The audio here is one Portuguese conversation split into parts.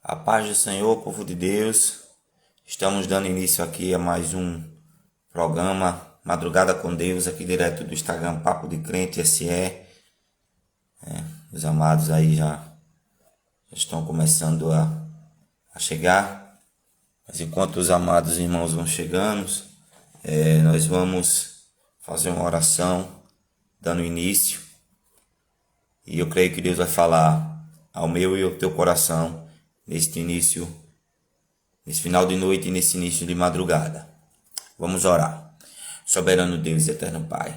A paz do Senhor, povo de Deus. Estamos dando início aqui a mais um programa Madrugada com Deus, aqui direto do Instagram Papo de Crente SE. Os amados aí já estão começando a chegar. Mas enquanto os amados irmãos vão chegando, nós vamos fazer uma oração dando início. E eu creio que Deus vai falar ao meu e ao teu coração neste início, nesse final de noite e nesse início de madrugada. Vamos orar. Soberano Deus e eterno Pai,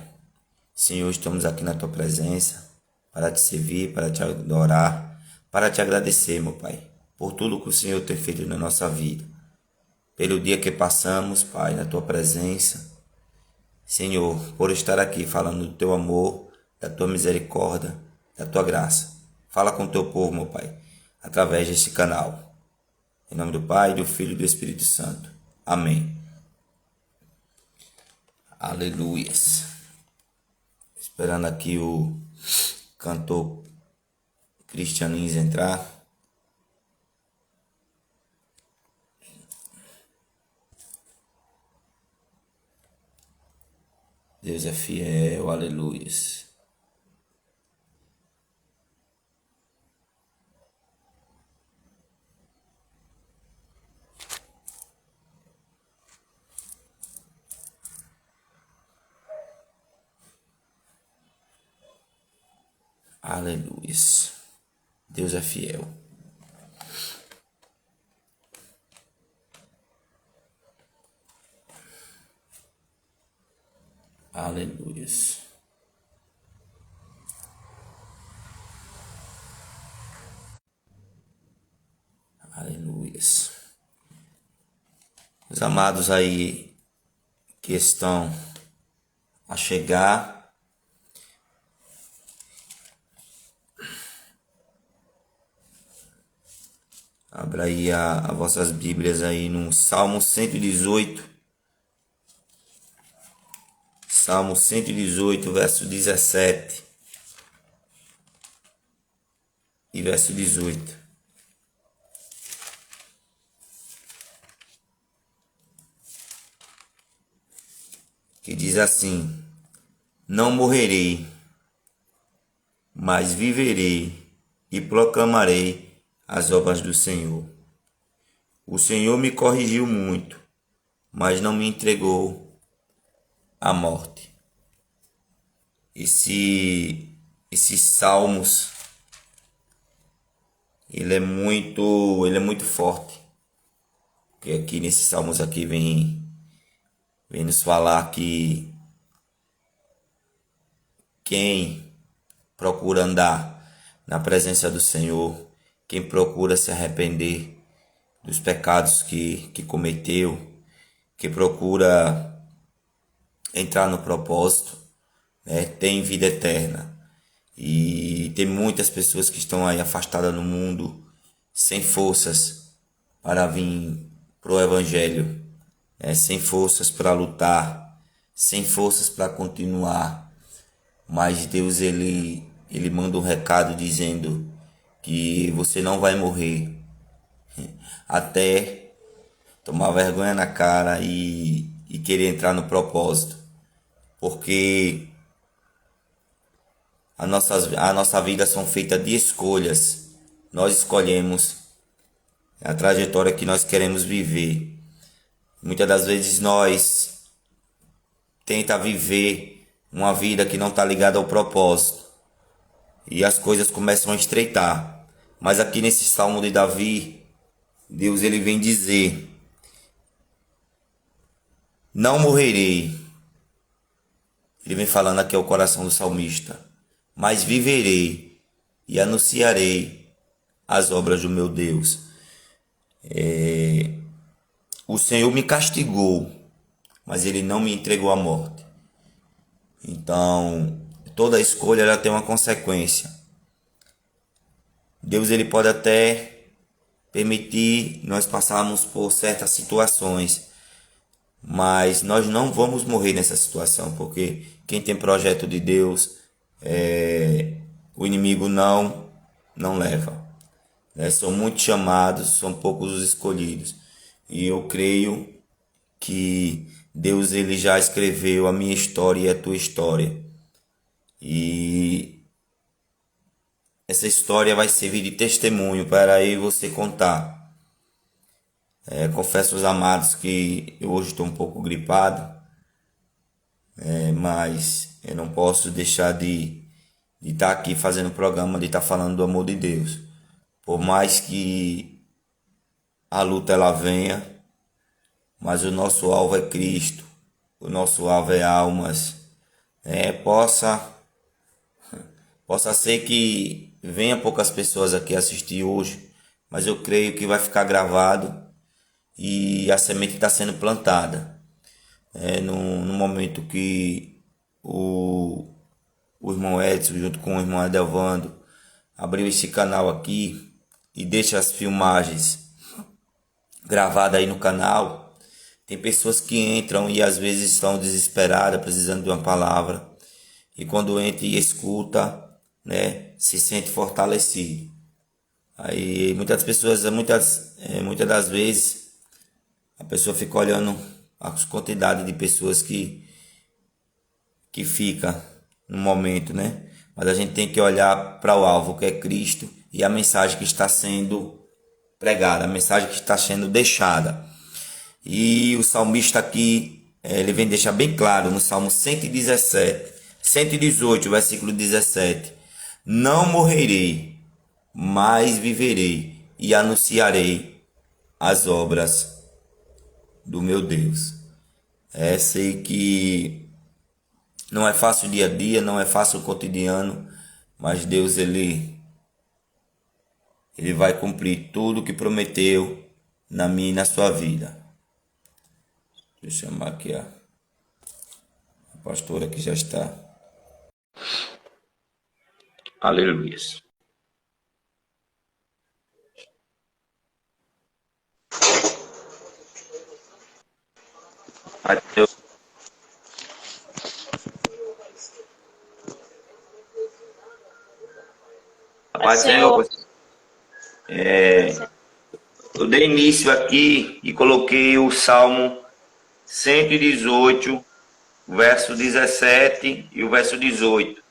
Senhor, estamos aqui na tua presença para te servir, para te adorar, para te agradecer, meu Pai, por tudo que o Senhor tem feito na nossa vida, pelo dia que passamos, Pai, na tua presença. Senhor, por estar aqui falando do teu amor, da tua misericórdia, da tua graça. Fala com o teu povo, meu Pai, através deste canal. Em nome do Pai, do Filho e do Espírito Santo. Amém. Aleluias. Esperando aqui o cantor Cristianins entrar. Deus é fiel, aleluias. Aleluias. Deus é fiel. Aleluias. Aleluias. Os amados aí que estão a chegar, abra aí as vossas Bíblias aí no Salmo 118. Salmo 118, verso 17 e verso 18. Que diz assim: não morrerei, mas viverei e proclamarei as obras do Senhor. O Senhor me corrigiu muito, mas não me entregou à morte. Esses salmos, ele é muito forte. Porque aqui nesses salmos aqui vem nos falar que quem procura andar na presença do Senhor, quem procura se arrepender dos pecados que cometeu, que procura entrar no propósito, né, tem vida eterna. E tem muitas pessoas que estão aí afastadas no mundo, sem forças para vir pro Evangelho, sem forças para lutar, sem forças para continuar. Mas Deus ele manda um recado dizendo que você não vai morrer até tomar vergonha na cara e querer entrar no propósito. Porque a nossa vida são feitas de escolhas. Nós escolhemos a trajetória que nós queremos viver. Muitas das vezes nós tenta viver uma vida que não está ligada ao propósito. E as coisas começam a estreitar. Mas aqui nesse Salmo de Davi, Deus ele vem dizer: não morrerei. Ele vem falando aqui ao coração do salmista: mas viverei e anunciarei as obras do meu Deus. O Senhor me castigou, mas ele não me entregou à morte. Então, toda escolha ela tem uma consequência. Deus ele pode até permitir nós passarmos por certas situações, mas nós não vamos morrer nessa situação, porque quem tem projeto de Deus, o inimigo não leva. né? São muitos chamados, são poucos os escolhidos. E eu creio que Deus ele já escreveu a minha história e a tua história. E essa história vai servir de testemunho para eu e você contar. Confesso aos amados que eu hoje estou um pouco gripado, mas eu não posso deixar de estar aqui fazendo programa, de estar falando do amor de Deus. Por mais que a luta ela venha, mas o nosso alvo é Cristo, o nosso alvo é almas. Possa ser que venha poucas pessoas aqui assistir hoje, mas eu creio que vai ficar gravado e a semente está sendo plantada. No momento que o irmão Edson, junto com o irmão Adelvando, abriu esse canal aqui e deixa as filmagens gravadas aí no canal, tem pessoas que entram e às vezes estão desesperadas, precisando de uma palavra, e quando entra e escuta, né, se sente fortalecido. Aí muitas pessoas, muitas das vezes, a pessoa fica olhando a quantidade de pessoas que fica no momento, né? Mas a gente tem que olhar para o alvo, que é Cristo, e a mensagem que está sendo pregada, a mensagem que está sendo deixada. E o salmista aqui, ele vem deixar bem claro no Salmo 118, versículo 17. Não morrerei, mas viverei e anunciarei as obras do meu Deus. Sei que não é fácil o dia a dia, não é fácil o cotidiano, mas Deus ele vai cumprir tudo que prometeu na minha e na sua vida. Deixa eu chamar aqui a pastora que já está. Aleluia. Pai do Senhor, eu dei início aqui e coloquei o Salmo 118, o verso 17 e o verso 18.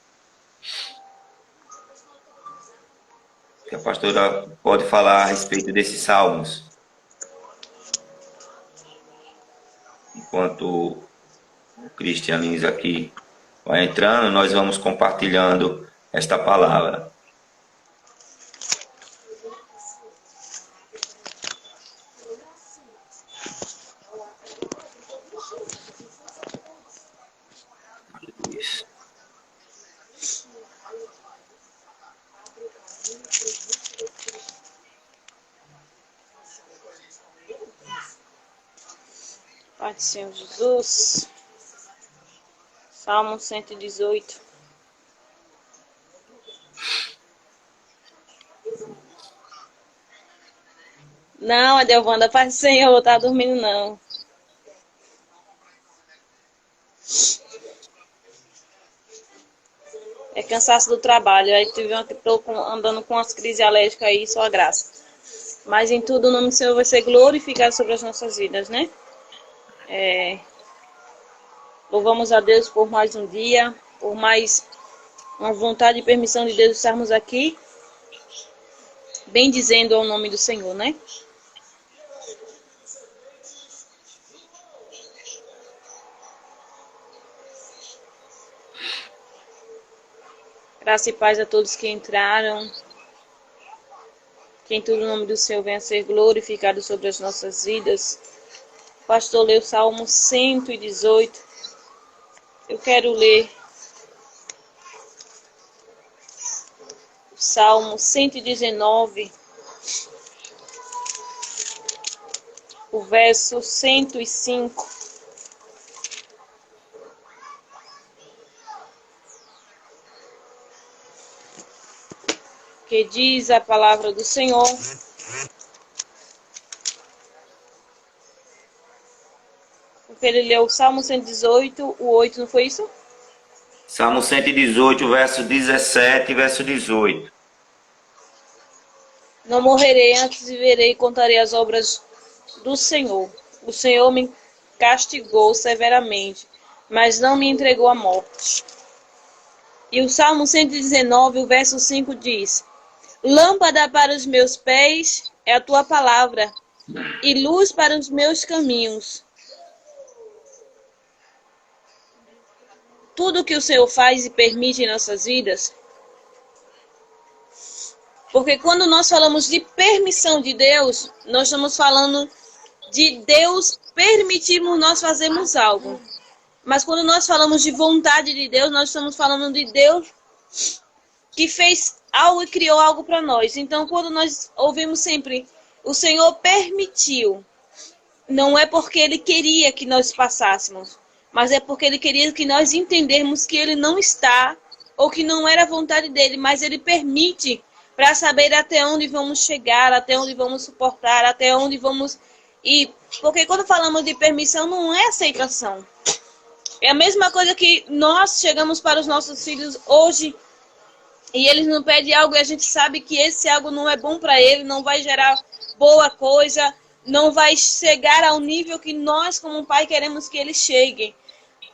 Que a pastora pode falar a respeito desses salmos. Enquanto o Cristian Lins aqui vai entrando, nós vamos compartilhando esta palavra. Pai do Senhor Jesus, Salmo 118. Não, Adelvanda, Pai do Senhor, tá dormindo não. É cansaço do trabalho, aí tô andando com as crises alérgicas aí, só a graça. Mas em tudo o nome do Senhor vai ser glorificado sobre as nossas vidas, né? Louvamos a Deus por mais um dia, por mais uma vontade e permissão de Deus estarmos aqui, bem dizendo ao nome do Senhor, né? Graça e paz a todos que entraram. Que em tudo o nome do Senhor venha a ser glorificado sobre as nossas vidas. O pastor leu o Salmo 118. Eu quero ler o Salmo 119, o verso 105. Que diz a palavra do Senhor: porque ele leu o Salmo 118, o 8, não foi isso? Salmo 118, verso 17 e verso 18. Não morrerei, antes viverei e contarei as obras do Senhor. O Senhor me castigou severamente, mas não me entregou à morte. E o Salmo 119, o verso 5 diz: Lâmpada para os meus pés é a tua palavra, e luz para os meus caminhos. Tudo que o Senhor faz e permite em nossas vidas, porque quando nós falamos de permissão de Deus, nós estamos falando de Deus permitirmos nós fazermos algo. Mas quando nós falamos de vontade de Deus, nós estamos falando de Deus que fez algo e criou algo para nós. Então, quando nós ouvimos sempre, o Senhor permitiu, não é porque Ele queria que nós passássemos, mas é porque Ele queria que nós entendermos que Ele não está, ou que não era a vontade dEle, mas Ele permite para saber até onde vamos chegar, até onde vamos suportar, até onde vamos ir. Porque quando falamos de permissão, não é aceitação. É a mesma coisa que nós chegamos para os nossos filhos hoje e eles nos pedem algo e a gente sabe que esse algo não é bom para ele, não vai gerar boa coisa, não vai chegar ao nível que nós, como pai, queremos que ele chegue.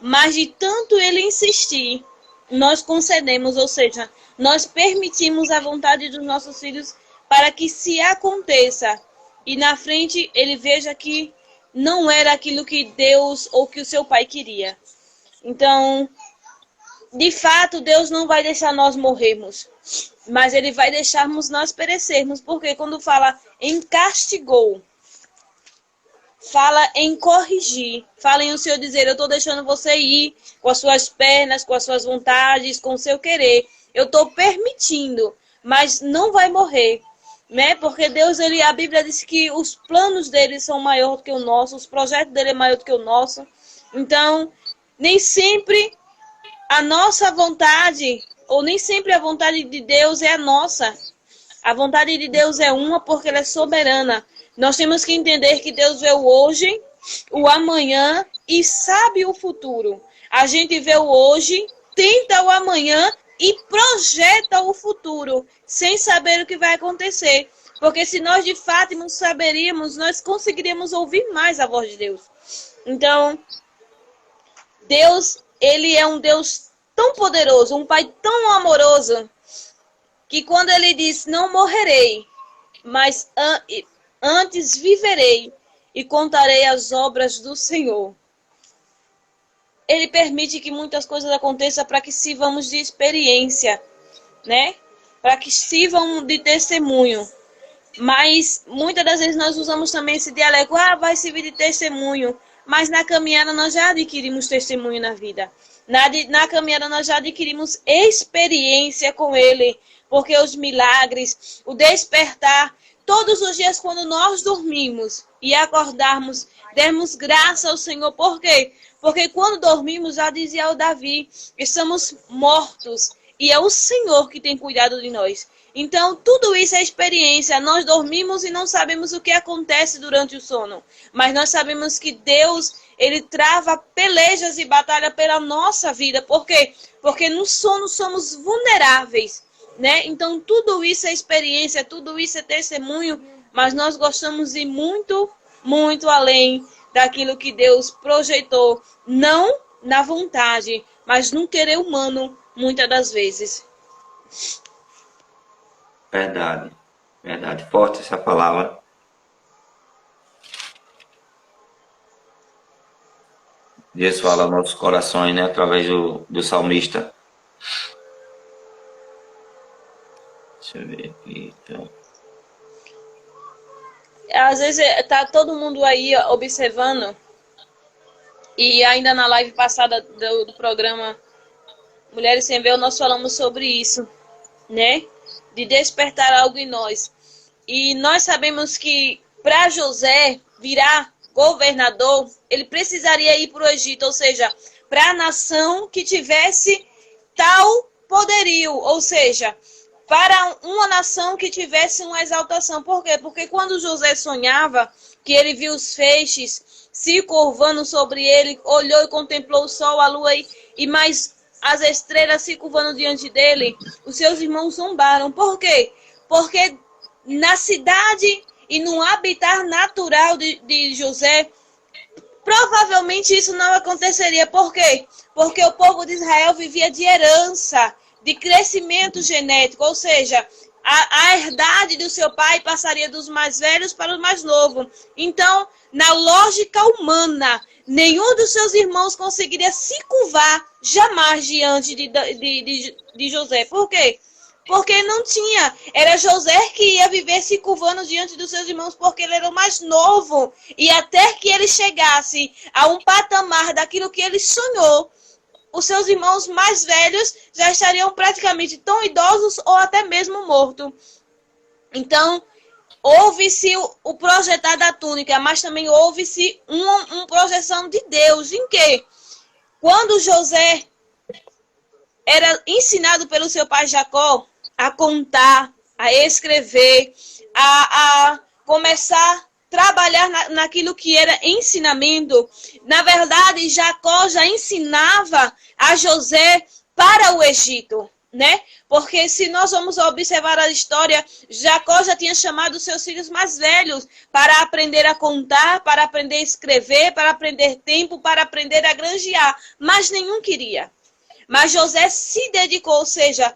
Mas de tanto ele insistir, nós concedemos, ou seja, nós permitimos a vontade dos nossos filhos para que se aconteça e na frente ele veja que não era aquilo que Deus ou que o seu pai queria. Então, de fato, Deus não vai deixar nós morrermos, mas Ele vai deixarmos nós perecermos, porque quando fala em castigou, fala em corrigir, fala em o Senhor dizer, eu estou deixando você ir com as suas pernas, com as suas vontades, com o seu querer, eu estou permitindo, mas não vai morrer, né? Porque Deus, a Bíblia diz que os planos dele são maiores do que o nosso, os projetos dele é maior do que o nosso, então nem sempre a nossa vontade, ou nem sempre a vontade de Deus é a nossa. A vontade de Deus é uma porque ela é soberana. Nós temos que entender que Deus vê o hoje, o amanhã e sabe o futuro. A gente vê o hoje, tenta o amanhã e projeta o futuro, sem saber o que vai acontecer. Porque se nós de fato não saberíamos, nós conseguiríamos ouvir mais a voz de Deus. Então, Deus, Ele é um Deus tão poderoso, um Pai tão amoroso, que quando Ele diz, não morrerei, mas antes viverei e contarei as obras do Senhor. Ele permite que muitas coisas aconteçam para que sirvamos de experiência, né? Para que sirvam de testemunho. Mas muitas das vezes nós usamos também esse dialeto, vai servir de testemunho. Mas na caminhada nós já adquirimos testemunho na vida. Na caminhada nós já adquirimos experiência com Ele. Porque os milagres, o despertar, todos os dias quando nós dormimos e acordarmos, demos graça ao Senhor. Por quê? Porque quando dormimos, já dizia o Davi, estamos mortos. E é o Senhor que tem cuidado de nós. Então, tudo isso é experiência. Nós dormimos e não sabemos o que acontece durante o sono. Mas nós sabemos que Deus, Ele trava pelejas e batalha pela nossa vida. Por quê? Porque no sono somos vulneráveis, né? Então, tudo isso é experiência, tudo isso é testemunho. Mas nós gostamos de ir muito, muito além daquilo que Deus projetou. Não na vontade, mas no querer humano, muitas das vezes. Verdade, verdade. Forte essa palavra. Deus fala aos nossos corações, né? Através do salmista. Deixa eu ver aqui. Então. Às vezes tá todo mundo aí observando. E ainda na live passada do programa Mulheres Sem Véu, nós falamos sobre isso, né? De despertar algo em nós. E nós sabemos que para José virar governador, ele precisaria ir para o Egito, ou seja, para a nação que tivesse tal poderio, ou seja, para uma nação que tivesse uma exaltação. Por quê? Porque quando José sonhava, que ele viu os feixes se curvando sobre ele, olhou e contemplou o sol, a lua e mais as estrelas se curvando diante dele, os seus irmãos zombaram. Por quê? Porque na cidade e no habitat natural de José, provavelmente isso não aconteceria. Por quê? Porque o povo de Israel vivia de herança, de crescimento genético, ou seja, a herdade do seu pai passaria dos mais velhos para os mais novos. Então, na lógica humana, nenhum dos seus irmãos conseguiria se curvar jamais diante de José. Por quê? Porque não tinha. Era José que ia viver se curvando diante dos seus irmãos, porque ele era o mais novo. E até que ele chegasse a um patamar daquilo que ele sonhou, os seus irmãos mais velhos já estariam praticamente tão idosos ou até mesmo mortos. Então, houve-se o projetar da túnica, mas também houve-se uma projeção de Deus. Em que? Quando José era ensinado pelo seu pai Jacó a contar, a escrever, a começar a trabalhar naquilo que era ensinamento, na verdade, Jacó já ensinava a José para o Egito, né? Porque se nós vamos observar a história, Jacó já tinha chamado seus filhos mais velhos para aprender a contar, para aprender a escrever, para aprender tempo, para aprender a granjear, mas nenhum queria. Mas José se dedicou, ou seja,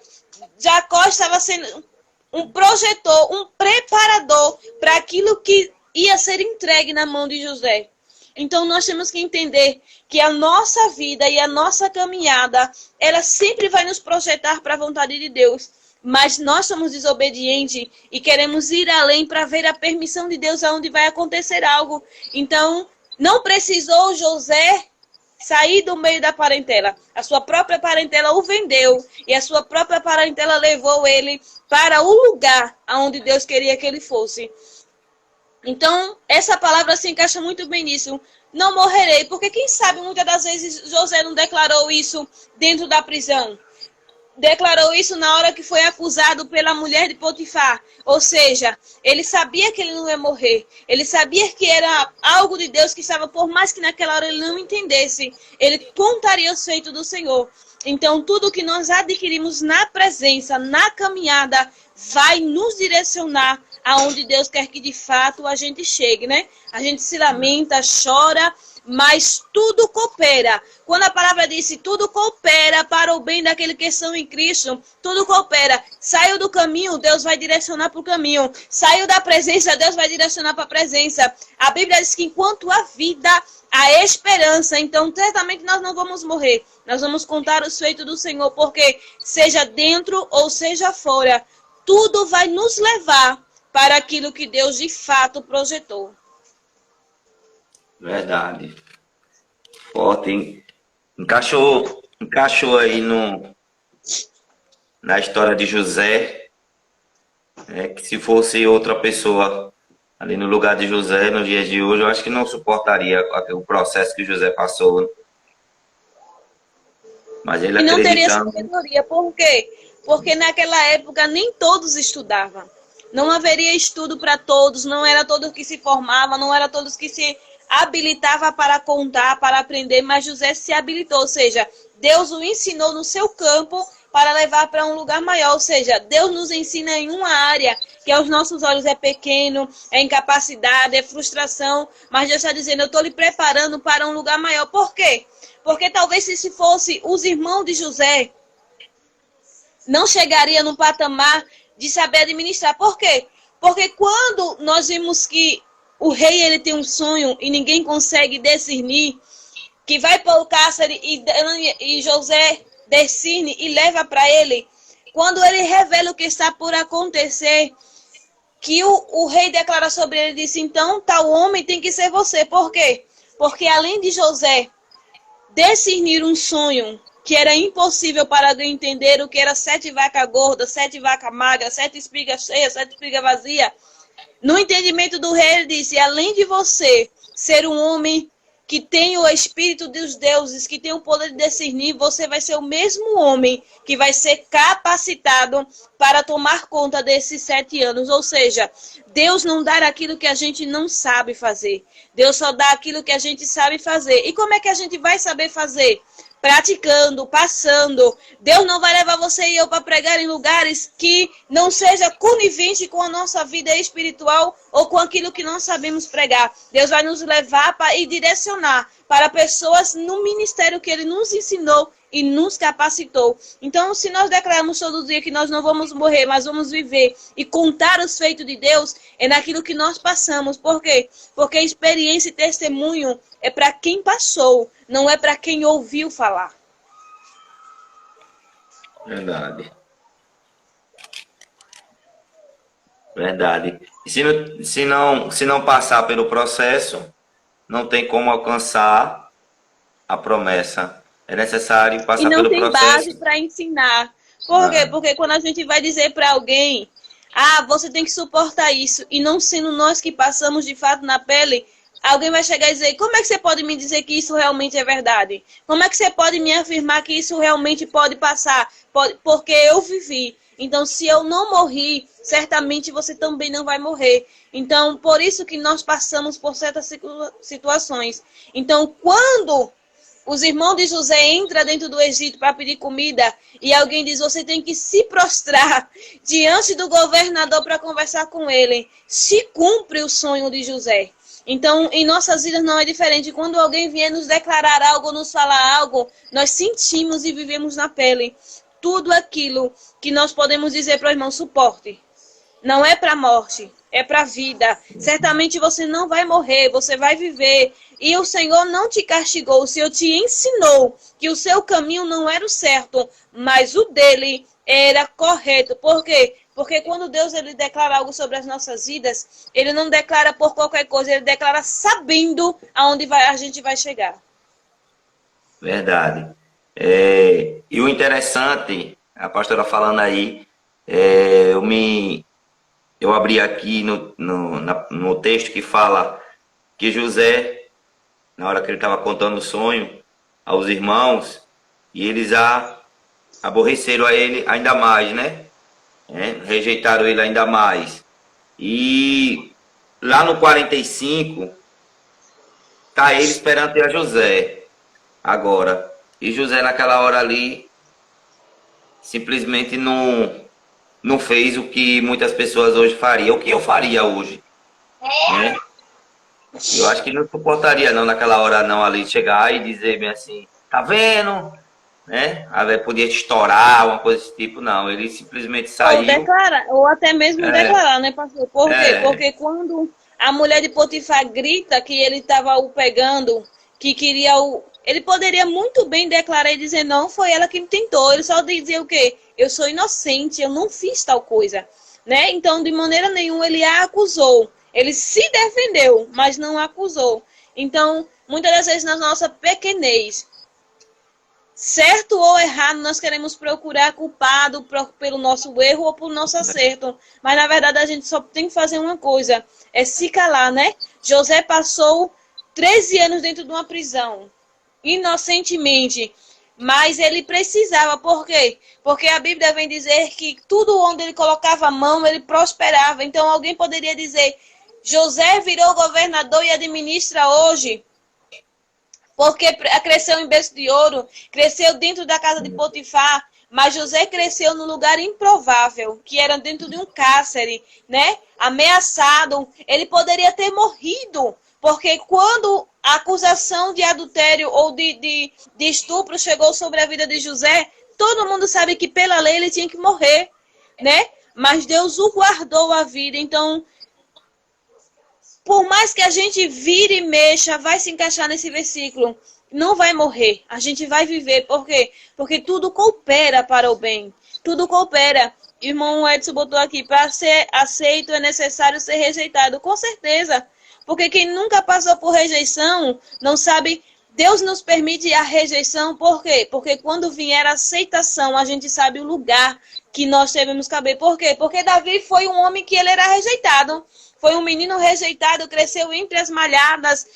Jacó estava sendo um projetor, um preparador para aquilo que ia ser entregue na mão de José. Então nós temos que entender que a nossa vida e a nossa caminhada, ela sempre vai nos projetar para a vontade de Deus. Mas nós somos desobedientes e queremos ir além para ver a permissão de Deus aonde vai acontecer algo. Então não precisou José sair do meio da parentela. A sua própria parentela o vendeu e a sua própria parentela levou ele para o lugar aonde Deus queria que ele fosse. Então, essa palavra se encaixa muito bem nisso. Não morrerei, porque quem sabe muitas das vezes José não declarou isso dentro da prisão. Declarou isso na hora que foi acusado pela mulher de Potifar. Ou seja, ele sabia que ele não ia morrer. Ele sabia que era algo de Deus que estava, por mais que naquela hora ele não entendesse, ele contaria os feitos do Senhor. Então, tudo que nós adquirimos na presença, na caminhada, vai nos direcionar aonde Deus quer que de fato a gente chegue, né? A gente se lamenta, chora, mas tudo coopera. Quando a palavra diz tudo coopera para o bem daquele que são em Cristo, tudo coopera. Saiu do caminho, Deus vai direcionar para o caminho. Saiu da presença, Deus vai direcionar para a presença. A Bíblia diz que enquanto há vida, há esperança. Então, certamente nós não vamos morrer. Nós vamos contar os feitos do Senhor, porque seja dentro ou seja fora, tudo vai nos levar para aquilo que Deus de fato projetou. Verdade. Forte, hein? Encaixou aí na história de José, que se fosse outra pessoa ali no lugar de José, nos dias de hoje, eu acho que não suportaria o processo que José passou. Né? Mas ele não teria acreditando... sabedoria. Por quê? Porque naquela época nem todos estudavam. Não haveria estudo para todos, não era todos que se formavam, não era todos que se habilitava para contar, para aprender, mas José se habilitou, ou seja, Deus o ensinou no seu campo para levar para um lugar maior, ou seja, Deus nos ensina em uma área que aos nossos olhos é pequeno, é incapacidade, é frustração, mas Deus está dizendo, eu estou lhe preparando para um lugar maior. Por quê? Porque talvez se fosse os irmãos de José, não chegaria no patamar de saber administrar. Por quê? Porque quando nós vimos que o rei ele tem um sonho e ninguém consegue discernir, que vai para o cárcere e José discerne e leva para ele, quando ele revela o que está por acontecer, que o rei declara sobre ele, disse, então tal homem tem que ser você. Por quê? Porque além de José discernir um sonho que era impossível para alguém entender o que era 7 vacas gordas, 7 vacas magras, 7 espigas cheias, 7 espigas vazias, no entendimento do rei, ele disse, além de você ser um homem que tem o espírito dos deuses, que tem o poder de discernir, você vai ser o mesmo homem que vai ser capacitado para tomar conta desses 7 anos. Ou seja, Deus não dá aquilo que a gente não sabe fazer. Deus só dá aquilo que a gente sabe fazer. E como é que a gente vai saber fazer? praticando, passando. Deus não vai levar você e eu para pregar em lugares que não seja conivente com a nossa vida espiritual ou com aquilo que nós sabemos pregar. Deus vai nos levar e direcionar para pessoas no ministério que Ele nos ensinou e nos capacitou. Então, se nós declaramos todo dia que nós não vamos morrer, mas vamos viver e contar os feitos de Deus, é naquilo que nós passamos. Por quê? Porque experiência e testemunho é para quem passou, não é para quem ouviu falar. Verdade. Verdade. E se não passar pelo processo, não tem como alcançar a promessa. É necessário passar pelo processo. E não tem base para ensinar. Por quê? Porque quando a gente vai dizer para alguém, você tem que suportar isso, e não sendo nós que passamos de fato na pele, alguém vai chegar e dizer, como é que você pode me dizer que isso realmente é verdade? Como é que você pode me afirmar que isso realmente pode passar? Porque eu vivi. Então, se eu não morri, certamente você também não vai morrer. Então, por isso que nós passamos por certas situações. Então, quando os irmãos de José entram dentro do Egito para pedir comida e alguém diz, você tem que se prostrar diante do governador para conversar com ele, se cumpre o sonho de José. Então, em nossas vidas não é diferente. Quando alguém vier nos declarar algo, nos falar algo, nós sentimos e vivemos na pele tudo aquilo que nós podemos dizer para o irmão, suporte. Não é para a morte, é para a vida. Certamente você não vai morrer, você vai viver. E o Senhor não te castigou, o Senhor te ensinou que o seu caminho não era o certo, mas o dele era correto. Por quê? Porque quando Deus ele declara algo sobre as nossas vidas, ele não declara por qualquer coisa, ele declara sabendo aonde a gente vai chegar. Verdade. E o interessante, a pastora falando aí, eu abri aqui no texto que fala que José, na hora que ele estava contando o sonho aos irmãos, e eles aborreceram a ele ainda mais, né? Rejeitaram ele ainda mais. E lá no 45, tá ele esperando a José agora. E José naquela hora ali simplesmente não fez o que muitas pessoas hoje fariam. O que eu faria hoje? Né? Eu acho que não suportaria não naquela hora não ali chegar e dizer bem assim, tá vendo? Né? Podia estourar, uma coisa desse tipo, não. Ele simplesmente saiu. Ou até mesmo declarar, né, pastor? Por quê? Porque quando a mulher de Potifar grita que ele estava o pegando, que queria ele poderia muito bem declarar e dizer, não, foi ela que me tentou. Ele só dizia o quê? Eu sou inocente, eu não fiz tal coisa. Né? Então, de maneira nenhuma, ele a acusou. Ele se defendeu, mas não acusou. Então, muitas das vezes na nossa pequenez, certo ou errado, nós queremos procurar culpado pelo nosso erro ou pelo nosso acerto. Mas, na verdade, a gente só tem que fazer uma coisa, é se calar, né? José passou 13 anos dentro de uma prisão, inocentemente, mas ele precisava. Por quê? Porque a Bíblia vem dizer que tudo onde ele colocava a mão, ele prosperava. Então, alguém poderia dizer, José virou governador e administra hoje, porque cresceu em berço de ouro, cresceu dentro da casa de Potifar, mas José cresceu num lugar improvável, que era dentro de um cárcere, né? Ameaçado. Ele poderia ter morrido, porque quando a acusação de adultério ou de estupro chegou sobre a vida de José, todo mundo sabe que pela lei ele tinha que morrer, né? Mas Deus o guardou a vida. Então, por mais que a gente vire e mexa, vai se encaixar nesse versículo, não vai morrer, a gente vai viver. Por quê? Porque tudo coopera para o bem, tudo coopera. Irmão Edson botou aqui, para ser aceito é necessário ser rejeitado. Com certeza, porque quem nunca passou por rejeição não sabe. Deus nos permite a rejeição, por quê? Porque quando vier a aceitação, a gente sabe o lugar que nós devemos caber. Por quê? Porque Davi foi um homem que ele era rejeitado. Foi um menino rejeitado, cresceu entre as malhadas,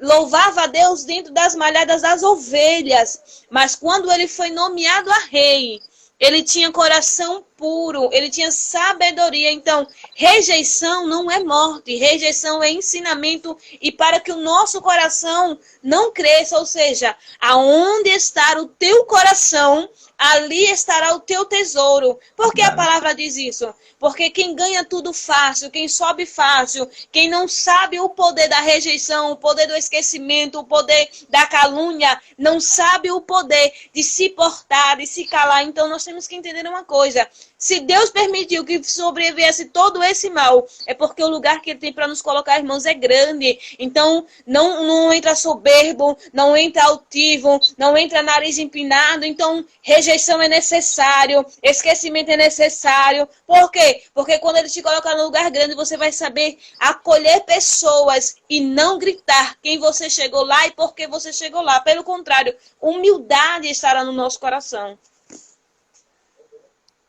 louvava a Deus dentro das malhadas das ovelhas. Mas quando ele foi nomeado a rei, ele tinha coração puro, ele tinha sabedoria. Então, rejeição não é morte, rejeição é ensinamento, e para que o nosso coração não cresça, ou seja, aonde estar o teu coração, ali estará o teu tesouro. Por que a Verdade. palavra diz isso? Porque quem ganha tudo fácil, quem sobe fácil, quem não sabe o poder da rejeição, o poder do esquecimento, o poder da calúnia, não sabe o poder de se portar, de se calar. Então nós temos que entender uma coisa: se Deus permitiu que sobrevivesse todo esse mal, é porque o lugar que Ele tem para nos colocar, irmãos, é grande. Então não entra soberbo, não entra altivo, não entra nariz empinado. Então rejeição é necessário, esquecimento é necessário. Por quê? Porque quando Ele te coloca no lugar grande, você vai saber acolher pessoas e não gritar quem você chegou lá e por que você chegou lá. Pelo contrário, humildade estará no nosso coração.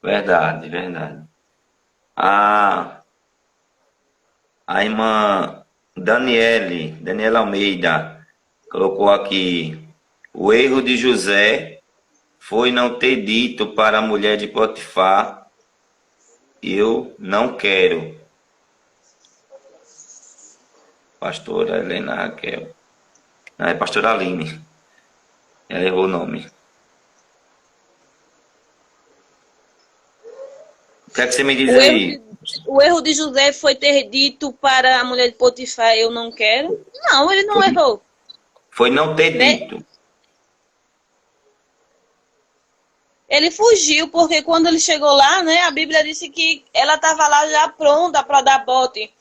Verdade, verdade. A, a irmã Daniela Almeida, colocou aqui: o erro de José foi não ter dito para a mulher de Potifar: eu não quero. Pastora Helena Raquel. Não, é pastora Aline. Ela errou o nome. O que é que você me diz O erro aí? de, o erro de José foi ter dito para a mulher de Potifar: eu não quero. Não, ele não errou, Foi não ter né? dito. Ele fugiu, porque quando ele chegou lá, né, a Bíblia disse que ela estava lá já pronta para dar bote.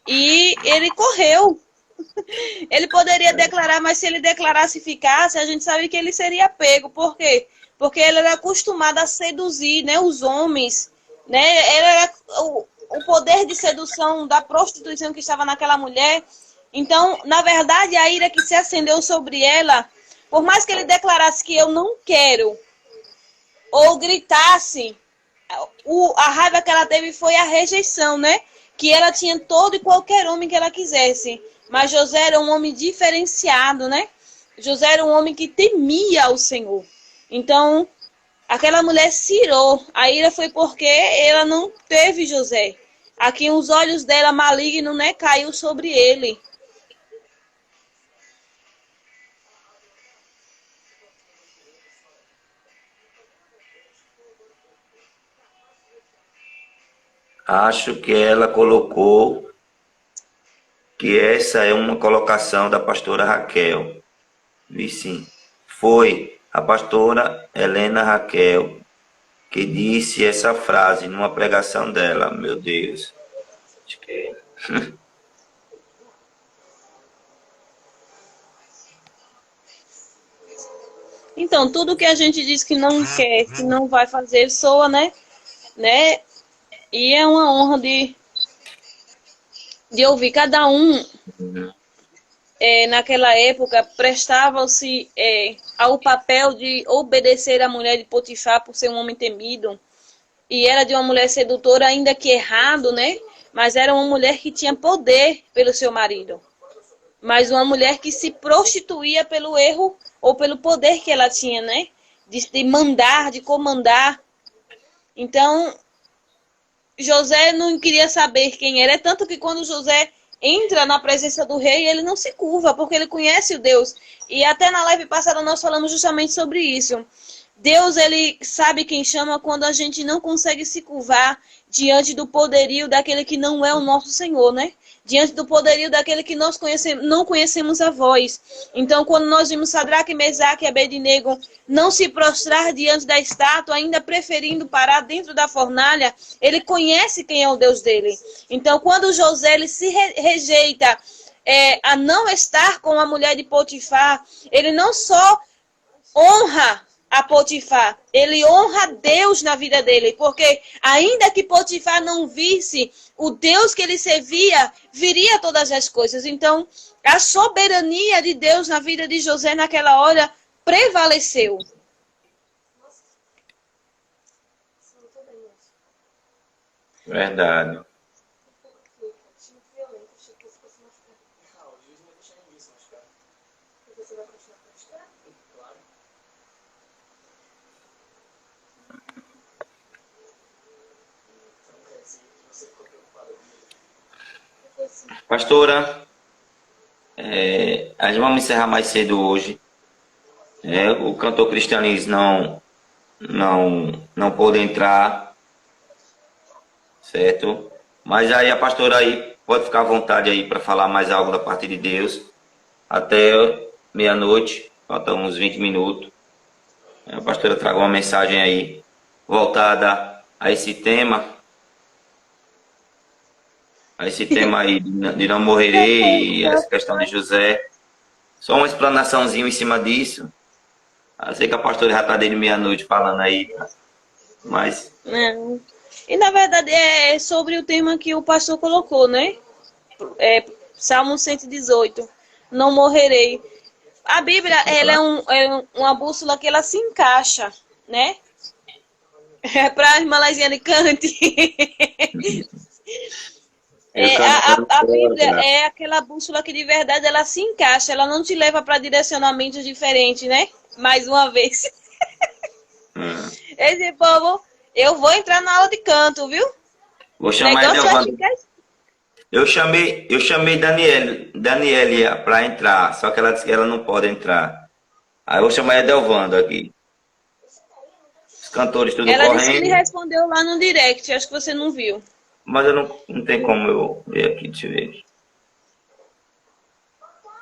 E ele correu. Ele poderia declarar, mas se ele declarasse e ficasse, a gente sabe que ele seria pego. Por quê? Porque ele era acostumado a seduzir, né, os homens. Né? Ele era o poder de sedução da prostituição que estava naquela mulher. Então, na verdade, a ira que se acendeu sobre ela, por mais que ele declarasse que eu não quero, ou gritasse, a raiva que ela teve foi a rejeição, né? Que ela tinha todo e qualquer homem que ela quisesse. Mas José era um homem diferenciado, né? José era um homem que temia o Senhor. Então, aquela mulher se irou. A ira foi porque ela não teve José. Aqui os olhos dela malignos, né, caiu sobre ele. Acho que ela colocou que essa é uma colocação da pastora Raquel. Vi sim. Foi a pastora Helena Raquel que disse essa frase numa pregação dela. Meu Deus. Acho que Então, tudo que a gente diz que não quer, que não vai fazer, soa, né? E é uma honra de ouvir. Cada um, naquela época, prestava-se ao papel de obedecer à mulher de Potifar por ser um homem temido. E era de uma mulher sedutora, ainda que errado, né? Mas era uma mulher que tinha poder pelo seu marido. Mas uma mulher que se prostituía pelo erro ou pelo poder que ela tinha, né? De mandar, de comandar. Então, José não queria saber quem era. É tanto que quando José entra na presença do rei, ele não se curva, porque ele conhece o Deus. E até na live passada nós falamos justamente sobre isso. Deus, ele sabe quem chama quando a gente não consegue se curvar diante do poderio daquele que não é o nosso Senhor, né? Diante do poderio daquele que nós não conhecemos a voz. Então, quando nós vimos Sadraque, Mesaque e Abednego não se prostrar diante da estátua, ainda preferindo parar dentro da fornalha, ele conhece quem é o Deus dele. Então, quando José ele se rejeita a não estar com a mulher de Potifar, ele não só honra a Potifar, ele honra Deus na vida dele, porque ainda que Potifar não visse o Deus que ele servia, viria todas as coisas. Então, a soberania de Deus na vida de José naquela hora prevaleceu. verdade. Pastora, a gente vamos encerrar mais cedo hoje. O cantor Cristianis não pôde entrar, certo? Mas aí a pastora aí pode ficar à vontade aí para falar mais algo da parte de Deus. Até meia-noite, faltam uns 20 minutos. A pastora traga uma mensagem aí voltada a esse tema aí de não morrerei e essa questão de José. Só uma explanaçãozinha em cima disso. Eu sei que a pastora já está desde meia-noite falando aí, mas... E na verdade é sobre o tema que o pastor colocou, né? Salmo 118, não morrerei. A Bíblia, ela é uma bússola que ela se encaixa, né? É para a irmã Laisiane cante. A Bíblia é aquela bússola que de verdade ela se encaixa, ela não te leva para direcionamentos diferentes, né? Mais uma vez. Esse povo, eu vou entrar na aula de canto, viu? Vou chamar Eu chamei Daniele para entrar, só que ela disse que ela não pode entrar. Aí eu vou chamar Edelvando aqui. Os cantores tudo ela correndo. Ela disse que me respondeu lá no direct, acho que você não viu. Mas eu não tem como eu ver aqui, deixa eu ver.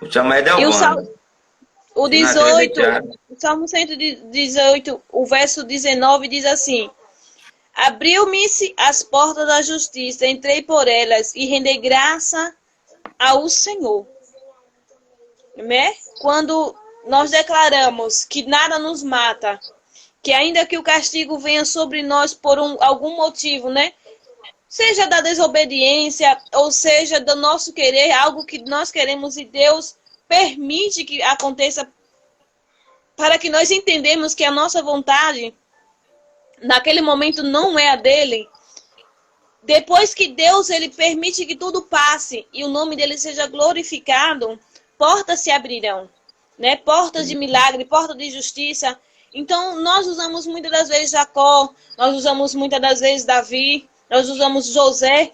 Vou chamar Edelvando. O 18, o Salmo 118, o verso 19 diz assim: abriu-me-se as portas da justiça, entrei por elas e rendei graça ao Senhor. Né? Quando nós declaramos que nada nos mata, que ainda que o castigo venha sobre nós por algum motivo, né? Seja da desobediência, ou seja do nosso querer, algo que nós queremos e Deus permite que aconteça para que nós entendamos que a nossa vontade naquele momento não é a dele. Depois que Deus ele permite que tudo passe e o nome dele seja glorificado, portas se abrirão, né? Portas de milagre, portas de justiça. Então nós usamos muitas das vezes Jacó, nós usamos muitas das vezes Davi, nós usamos José,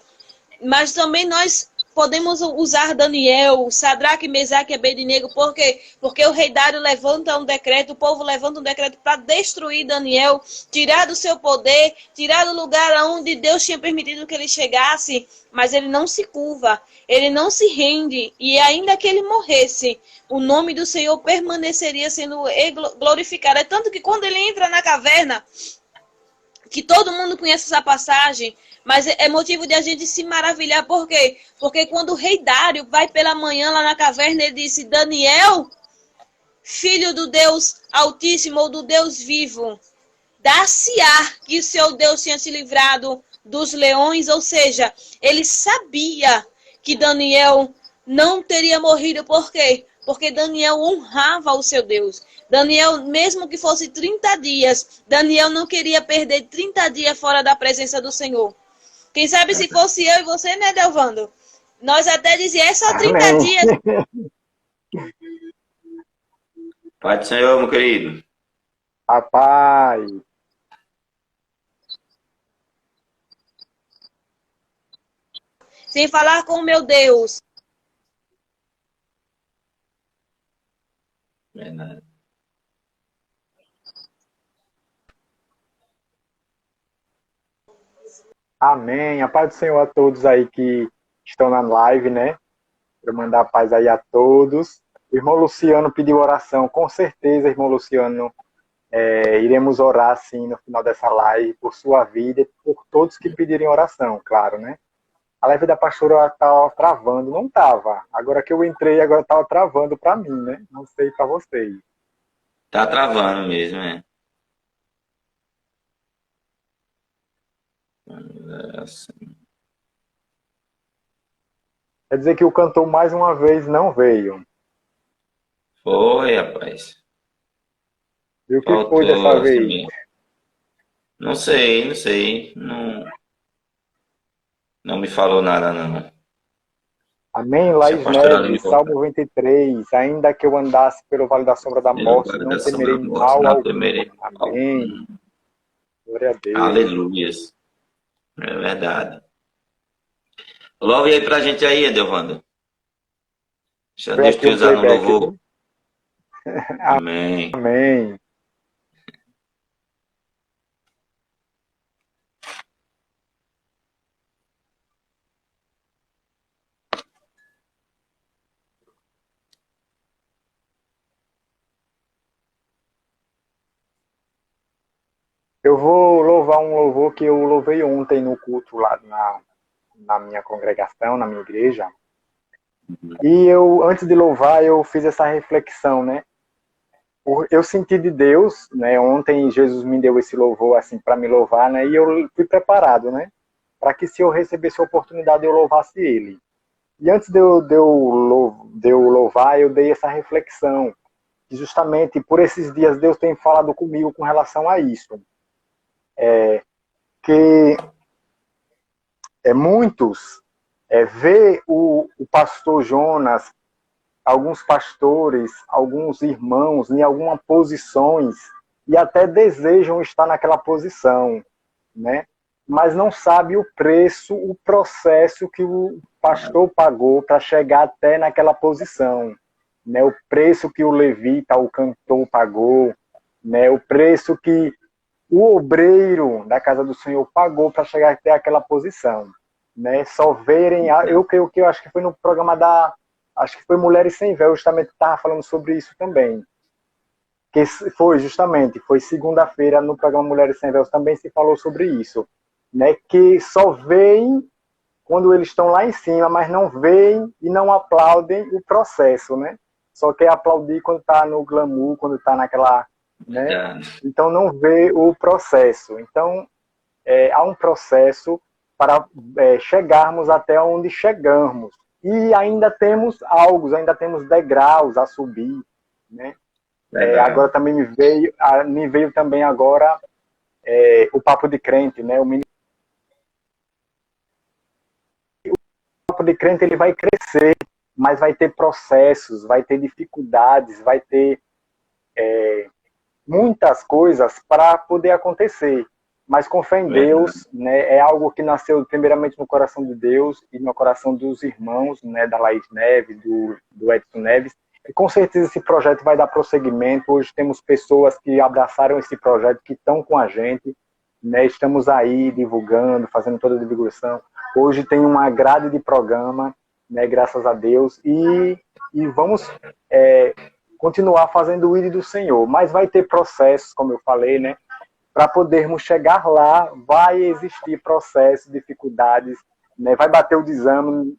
mas também nós podemos usar Daniel, Sadraque, Mesaque e Abednego. Por quê? Porque o rei Dário levanta um decreto, o povo levanta um decreto para destruir Daniel, tirar do seu poder, tirar do lugar onde Deus tinha permitido que ele chegasse, mas ele não se curva, ele não se rende, e ainda que ele morresse, o nome do Senhor permaneceria sendo glorificado. É tanto que quando ele entra na caverna, que todo mundo conhece essa passagem, mas é motivo de a gente se maravilhar. Por quê? Porque quando o rei Dário vai pela manhã lá na caverna, ele disse: Daniel, filho do Deus Altíssimo ou do Deus vivo, dá-se-á que o seu Deus tinha te livrado dos leões. Ou seja, ele sabia que Daniel não teria morrido. Por quê? Porque Daniel honrava o seu Deus. Daniel, mesmo que fosse 30 dias, Daniel não queria perder 30 dias fora da presença do Senhor. Quem sabe se fosse eu e você, né, Delvando? Nós até dizíamos, é só 30 dias. Pai do Senhor, meu querido. Rapaz. Sem falar com o meu Deus. Verdade. Amém. A paz do Senhor a todos aí que estão na live, né? Quero mandar a paz aí a todos. O irmão Luciano pediu oração. Com certeza, irmão Luciano, iremos orar, sim, no final dessa live, por sua vida e por todos que pedirem oração, claro, né? A live da pastora estava travando. Não estava. Agora que eu entrei, agora estava travando para mim, né? Não sei para vocês. Tá travando mesmo, né? Quer dizer que o cantor mais uma vez não veio. Foi, rapaz. E o que foi dessa vez? Assim, não sei. Não me falou nada, não. Amém, Laís Neves, Salmo 23. Ainda que eu andasse pelo vale da sombra da morte, não temerei mal algum. Amém. Glória a Deus. Aleluia. É verdade. Louve aí pra gente aí, Edelvando. Deixa Ver Deus te aqui um usar no playback, louvor. viu? Amém. Amém. Eu vou louvar um louvor que eu louvei ontem no culto lá na minha congregação, na minha igreja. E eu, antes de louvar, eu fiz essa reflexão, né? Eu senti de Deus, né? Ontem Jesus me deu esse louvor assim para me louvar, né? E eu fui preparado, né? Para que se eu recebesse a oportunidade eu louvasse Ele. E antes de eu louvar, eu dei essa reflexão. E justamente por esses dias Deus tem falado comigo com relação a isso. Que muitos vê o pastor Jonas, alguns pastores, alguns irmãos em algumas posições e até desejam estar naquela posição, né? Mas não sabe o preço, o processo que o pastor pagou para chegar até naquela posição, né? O preço que o levita, o cantor pagou, né? O preço que o obreiro da casa do Senhor pagou para chegar até aquela posição, né? Só verem, eu creio que eu acho que foi no programa acho que foi Mulheres Sem Véu, justamente estava falando sobre isso também, que foi segunda-feira no programa Mulheres Sem Véu também se falou sobre isso, né? Que só veem quando eles estão lá em cima, mas não veem e não aplaudem o processo, né? Só quer aplaudir quando está no glamour, quando está naquela, né? Então não vê o processo. Então há um processo para chegarmos até onde chegamos. E ainda temos algo, ainda temos degraus a subir, né? Agora também me veio também agora o papo de crente, né? O papo de crente ele vai crescer, mas vai ter processos, vai ter dificuldades, vai ter muitas coisas para poder acontecer. Mas com fé em Deus, né, é algo que nasceu primeiramente no coração de Deus e no coração dos irmãos, né, da Laís Neves, do Edson Neves. E com certeza esse projeto vai dar prosseguimento. Hoje temos pessoas que abraçaram esse projeto, que estão com a gente, né, estamos aí divulgando, fazendo toda a divulgação. Hoje tem uma grade de programa, né, graças a Deus, e vamos continuar fazendo o ID do Senhor. Mas vai ter processos, como eu falei, né? Para podermos chegar lá, vai existir processos, dificuldades, né? Vai bater o desânimo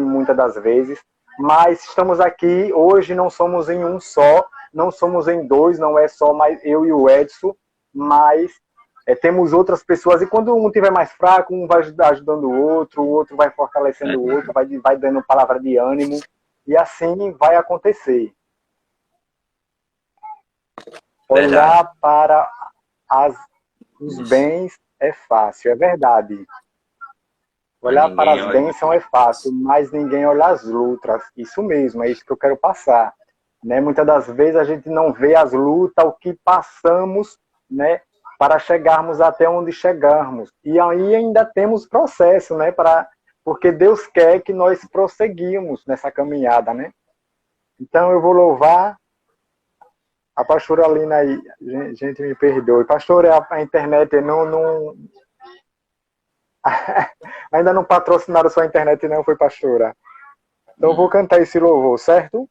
muitas das vezes, mas estamos aqui, hoje não somos em um só, não somos em dois, não é só mais eu e o Edson, mas temos outras pessoas, e quando um tiver mais fraco, um vai ajudando o outro vai fortalecendo o outro, vai dando palavra de ânimo, e assim vai acontecer. Verdade. Olhar para os bens é fácil, é verdade. Mas Olhar para ninguém as olha. bênçãos é fácil, mas ninguém olha as lutas. Isso mesmo, é isso que eu quero passar. Né? Muitas das vezes a gente não vê as lutas, o que passamos, né, para chegarmos até onde chegamos. E aí ainda temos processo, né, porque Deus quer que nós prosseguimos nessa caminhada, né? Então eu vou louvar a pastora Alina aí. Gente, me perdoe. Pastora, a internet não ainda não patrocinaram sua internet não, foi, pastora? Então eu vou cantar esse louvor, certo?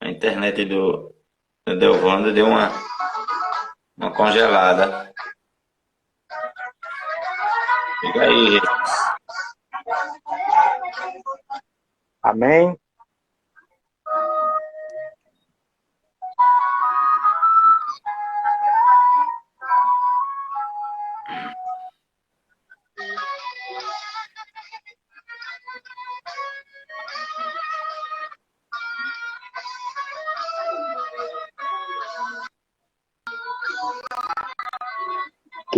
A internet do Delvando deu uma congelada. Fica aí. Amém?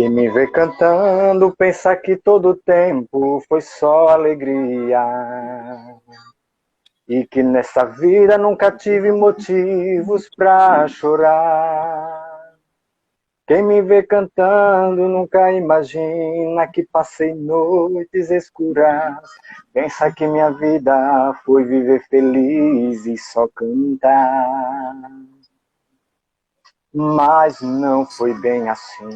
Quem me vê cantando pensa que todo tempo foi só alegria. E que nessa vida nunca tive motivos pra chorar. Quem me vê cantando nunca imagina que passei noites escuras. Pensa que minha vida foi viver feliz e só cantar. Mas não foi bem assim.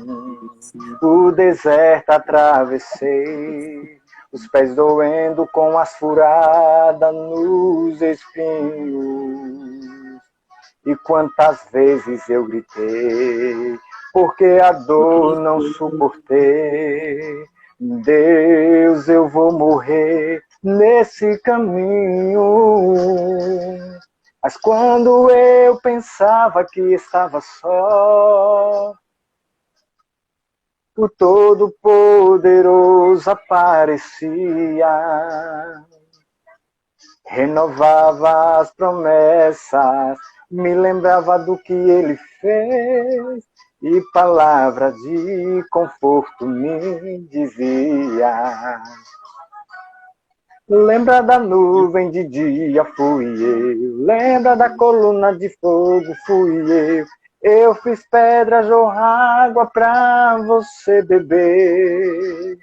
O deserto atravessei, os pés doendo com as furadas nos espinhos. E quantas vezes eu gritei, porque a dor não suportei. Deus, eu vou morrer nesse caminho. Mas quando eu pensava que estava só, o Todo-Poderoso aparecia, renovava as promessas, me lembrava do que ele fez e palavra de conforto me dizia. Lembra da nuvem de dia, fui eu. Lembra da coluna de fogo, fui eu. Eu fiz pedra jorrar água pra você beber.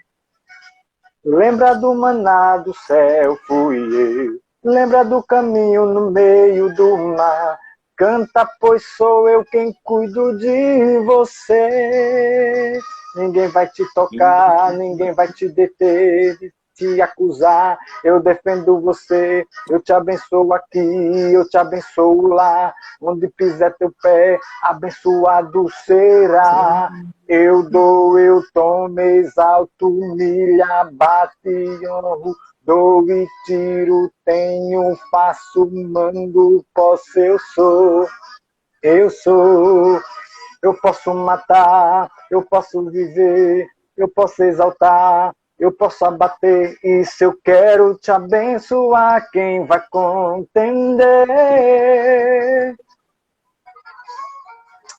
Lembra do maná do céu, fui eu. Lembra do caminho no meio do mar. Canta, pois sou eu quem cuido de você. Ninguém vai te tocar, ninguém vai te deter, te acusar. Eu defendo você, eu te abençoo aqui, eu te abençoo lá. Onde pisar teu pé, abençoado será. Eu dou, eu tomo, exalto, humilha, bate e honro. Dou e tiro, tenho, faço, mando, posso, eu sou. Eu sou. Eu posso matar, eu posso viver, eu posso exaltar, eu posso abater. E se eu quero te abençoar, quem vai contender?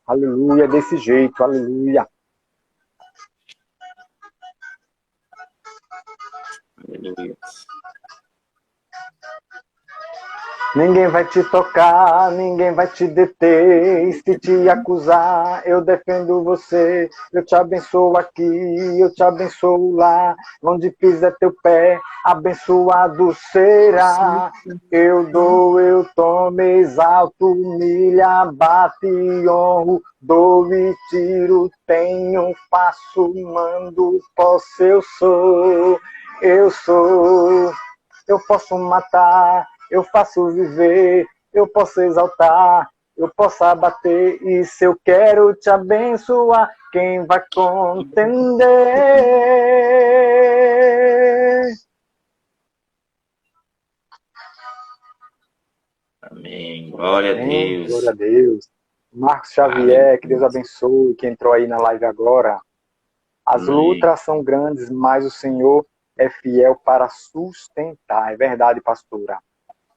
Aleluia, desse jeito, aleluia. Aleluia. Ninguém vai te tocar, ninguém vai te deter. E se te acusar, eu defendo você. Eu te abençoo aqui, eu te abençoo lá. Onde pisar teu pé, abençoado será. Eu dou, eu tomo, exalto, humilha, bate e honro. Dou e tiro, tenho, faço, mando, posso, eu sou. Eu sou. Eu posso matar, eu faço viver, eu posso exaltar, eu posso abater. E se eu quero te abençoar, quem vai contender? Amém. Glória a Amém. Glória a Deus. Deus. Marcos Xavier, que Deus abençoe, que entrou aí na live agora. As Amém. lutas são grandes, mas o Senhor é fiel para sustentar. É verdade, pastora.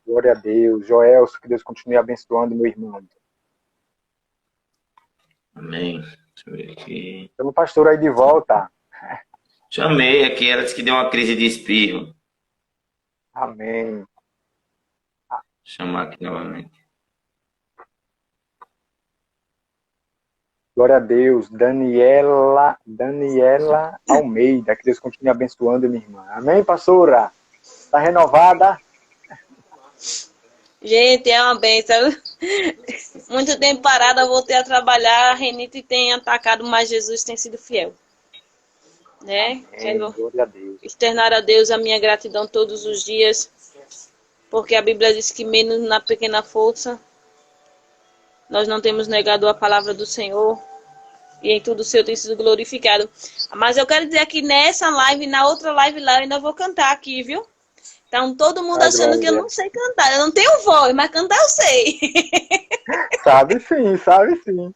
Glória a Deus. Joelso, que Deus continue abençoando meu irmão. Amém. Deixa eu ver aqui. Estamos, pastor, aí de volta. Chamei aqui, ela disse que deu uma crise de espirro. Amém. Vou chamar aqui novamente. Glória a Deus. Daniela Almeida, que Deus continue abençoando minha irmã. Amém, pastora? Está renovada? Gente, é uma benção. Muito tempo parada, voltei a trabalhar. A renite tem atacado, mas Jesus tem sido fiel. Né? Quero Glória a Deus. externar a Deus a minha gratidão todos os dias, porque a Bíblia diz que menos na pequena força nós não temos negado a palavra do Senhor, e em tudo o Senhor tem sido glorificado. Mas eu quero dizer que nessa live, na outra live lá, eu ainda vou cantar aqui, viu? Então todo mundo achando que eu não sei cantar. Eu não tenho voz, mas cantar eu sei. Sabe sim, sabe sim.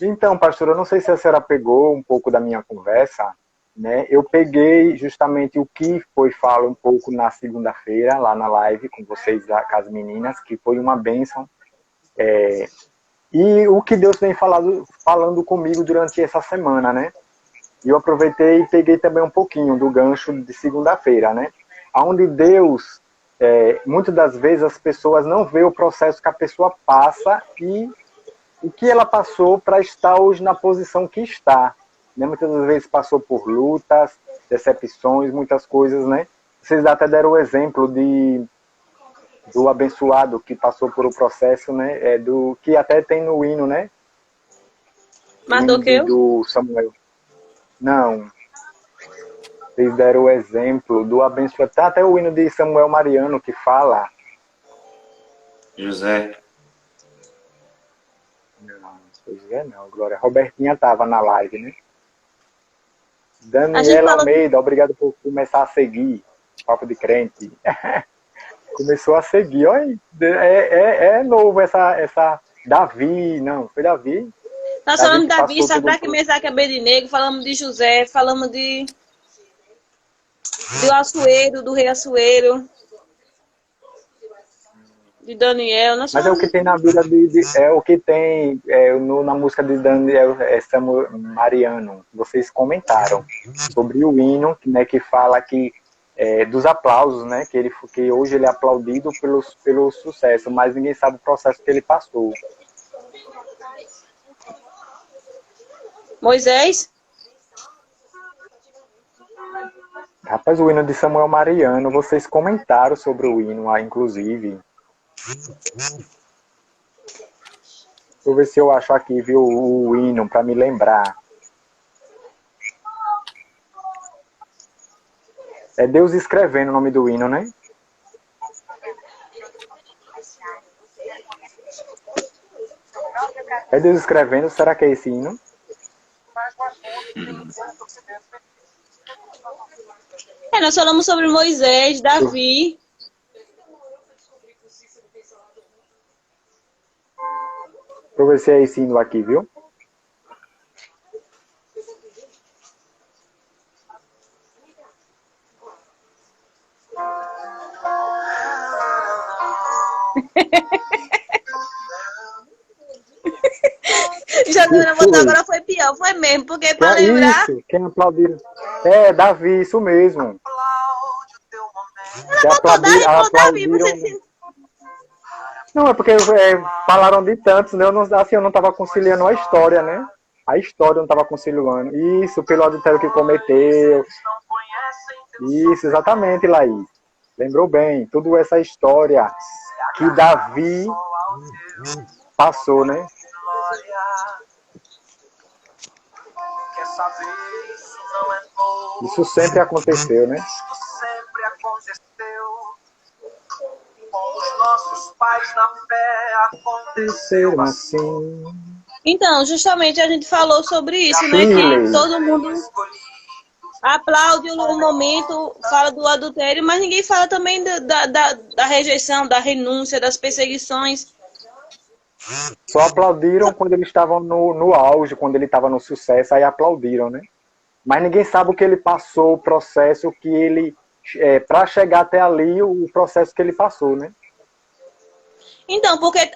Então, pastor, eu não sei se a senhora pegou um pouco da minha conversa, né? Eu peguei justamente o que foi falo um pouco na segunda-feira, lá na live com vocês, com as meninas, que foi uma bênção. E o que Deus vem falando comigo durante essa semana, né? E eu aproveitei e peguei também um pouquinho do gancho de segunda-feira, né? Onde Deus, muitas das vezes as pessoas não veem o processo que a pessoa passa e o que ela passou para estar hoje na posição que está. Né? Muitas das vezes passou por lutas, decepções, muitas coisas, né? Vocês até deram o exemplo do abençoado que passou por o processo, né? Do que até tem no hino, né? Mardoqueu? Do Samuel. Não. Vocês deram o exemplo do abençoado. Tá até o hino de Samuel Mariano que fala. José. Não foi José, não. Glória. Robertinha estava na live, né? Daniela falou... Almeida, obrigado por começar a seguir. Papo de crente. Começou a seguir. Olha, é novo essa Davi, não, foi Davi? Nós falamos de Davi, Sadraque, Mesaque e Abednego, falamos de José, falamos do Assuero, do rei Assuero, de Daniel. Mas é o que tem na Bíblia, é o que tem na música de Daniel Samuel Mariano. Vocês comentaram sobre o hino, né, que fala que dos aplausos, né, que hoje ele é aplaudido pelo sucesso, mas ninguém sabe o processo que ele passou. Moisés? Rapaz, o hino de Samuel Mariano, vocês comentaram sobre o hino, inclusive. Deixa eu ver se eu acho aqui, viu, o hino, para me lembrar. É Deus escrevendo o nome do hino, né? É Deus escrevendo, será que é esse hino? Nós falamos sobre Moisés, Davi. Deixa eu ver se é esse hino aqui, viu? Jandana botou agora foi pior, foi mesmo, porque para lembrar... Isso, quem aplaudiram? Davi, isso mesmo. Ela botou Davi, você... Não, é porque falaram de tantos, né? Eu não estava conciliando a história, né? A história eu não estava conciliando. Isso, pelo adultério que cometeu. Isso, exatamente, Laís. Lembrou bem, toda essa história que Davi passou, né? Isso sempre aconteceu, né? Os nossos pais na fé aconteceram assim. Então, justamente a gente falou sobre isso, né? Que todo mundo aplaude o momento, fala do adultério, mas ninguém fala também da rejeição, da renúncia, das perseguições. Só aplaudiram quando ele estava no auge, quando ele estava no sucesso, aí aplaudiram, né? Mas ninguém sabe o que ele passou, o processo que ele... para chegar até ali, o processo que ele passou, né? Então, porque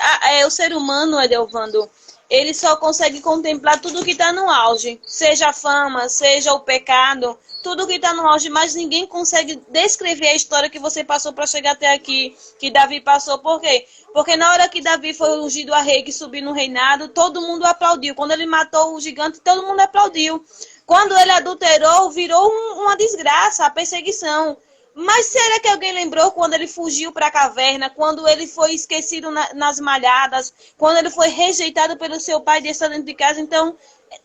o ser humano, Edelvando, ele só consegue contemplar tudo que está no auge. Seja a fama, seja o pecado, tudo que está no auge, mas ninguém consegue descrever a história que você passou para chegar até aqui, que Davi passou. Por quê? Porque na hora que Davi foi ungido a rei, que subiu no reinado, todo mundo aplaudiu. Quando ele matou o gigante, todo mundo aplaudiu. Quando ele adulterou, virou uma desgraça, a perseguição. Mas será que alguém lembrou quando ele fugiu para a caverna, quando ele foi esquecido nas malhadas, quando ele foi rejeitado pelo seu pai de estar dentro de casa? Então,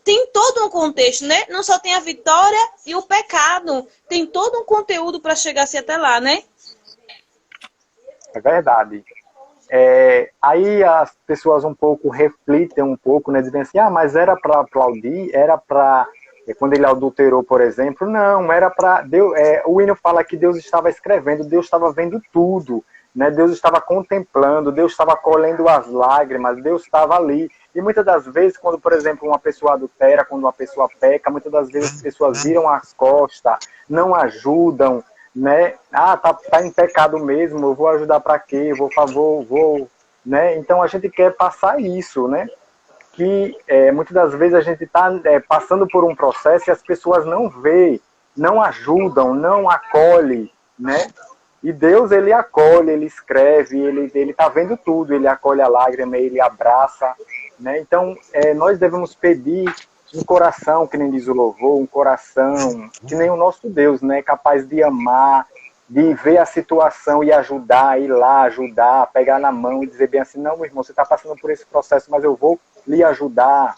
tem todo um contexto, né? Não só tem a vitória e o pecado. Tem todo um conteúdo para chegar-se até lá, né? É verdade. Aí as pessoas um pouco refletem um pouco, né? Dizem assim, mas era para aplaudir, era para... Quando ele adulterou, por exemplo, não, era para... o hino fala que Deus estava escrevendo, Deus estava vendo tudo, né? Deus estava contemplando, Deus estava colhendo as lágrimas, Deus estava ali. E muitas das vezes, quando, por exemplo, uma pessoa adultera, quando uma pessoa peca, muitas das vezes as pessoas viram as costas, não ajudam, né? Tá em pecado mesmo, eu vou ajudar para quê? Vou, né? Então a gente quer passar isso, né? que muitas das vezes a gente está passando por um processo e as pessoas não veem, não ajudam, não acolhem, né? E Deus, ele acolhe, ele escreve, ele está vendo tudo, ele acolhe a lágrima, ele abraça, né? Então, nós devemos pedir um coração, que nem diz o louvor, um coração que nem o nosso Deus, né? Capaz de amar, de ver a situação e ajudar, ir lá, ajudar, pegar na mão e dizer bem assim, não, meu irmão, você está passando por esse processo, mas eu vou lhe ajudar.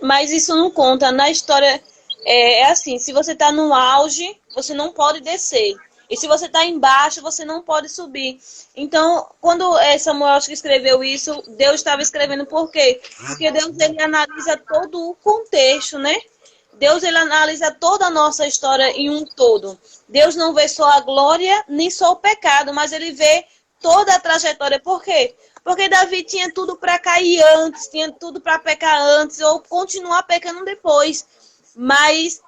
Mas isso não conta. Na história, é assim, se você está no auge, você não pode descer. E se você está embaixo, você não pode subir. Então, quando Samuel acho que escreveu isso, Deus estava escrevendo por quê? Porque Deus, ele analisa todo o contexto, né? Deus, ele analisa toda a nossa história em um todo. Deus não vê só a glória, nem só o pecado, mas ele vê toda a trajetória. Por quê? Porque Davi tinha tudo para cair antes, tinha tudo para pecar antes, ou continuar pecando depois. Mas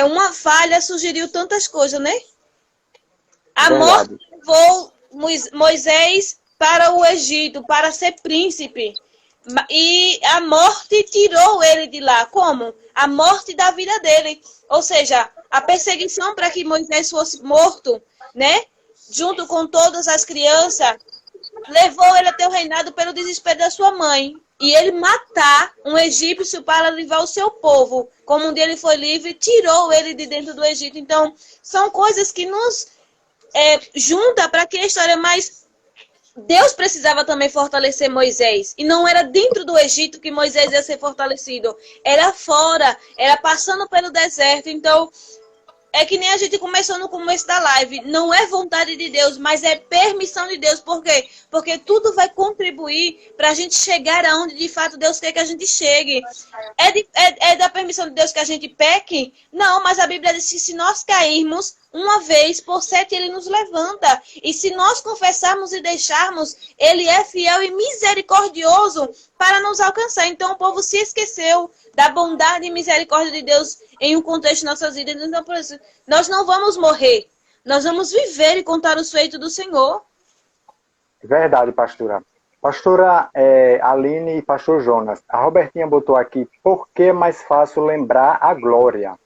uma falha sugeriu tantas coisas, né? A morte levou Moisés para o Egito, para ser príncipe. E a morte tirou ele de lá. Como? A morte da vida dele. Ou seja, a perseguição para que Moisés fosse morto, né? Junto com todas as crianças, levou ele até o reinado pelo desespero da sua mãe. E ele matar um egípcio para livrar o seu povo. Como um dia ele foi livre, tirou ele de dentro do Egito. Então, são coisas que nos junta para que a história mais... Deus precisava também fortalecer Moisés. E não era dentro do Egito que Moisés ia ser fortalecido. Era fora, era passando pelo deserto. Então, é que nem a gente começou no começo da live. Não é vontade de Deus, mas é permissão de Deus. Por quê? Porque tudo vai contribuir para a gente chegar aonde de fato Deus quer que a gente chegue. É da permissão de Deus que a gente peque? Não, mas a Bíblia diz que se nós cairmos uma vez, por 7 ele nos levanta. E se nós confessarmos e deixarmos, ele é fiel e misericordioso para nos alcançar. Então o povo se esqueceu da bondade e misericórdia de Deus em um contexto de nossas vidas. Então, por isso, nós não vamos morrer. Nós vamos viver e contar os feitos do Senhor. Verdade, pastora. Pastora Aline e pastor Jonas, a Robertinha botou aqui, por que é mais fácil lembrar a glória?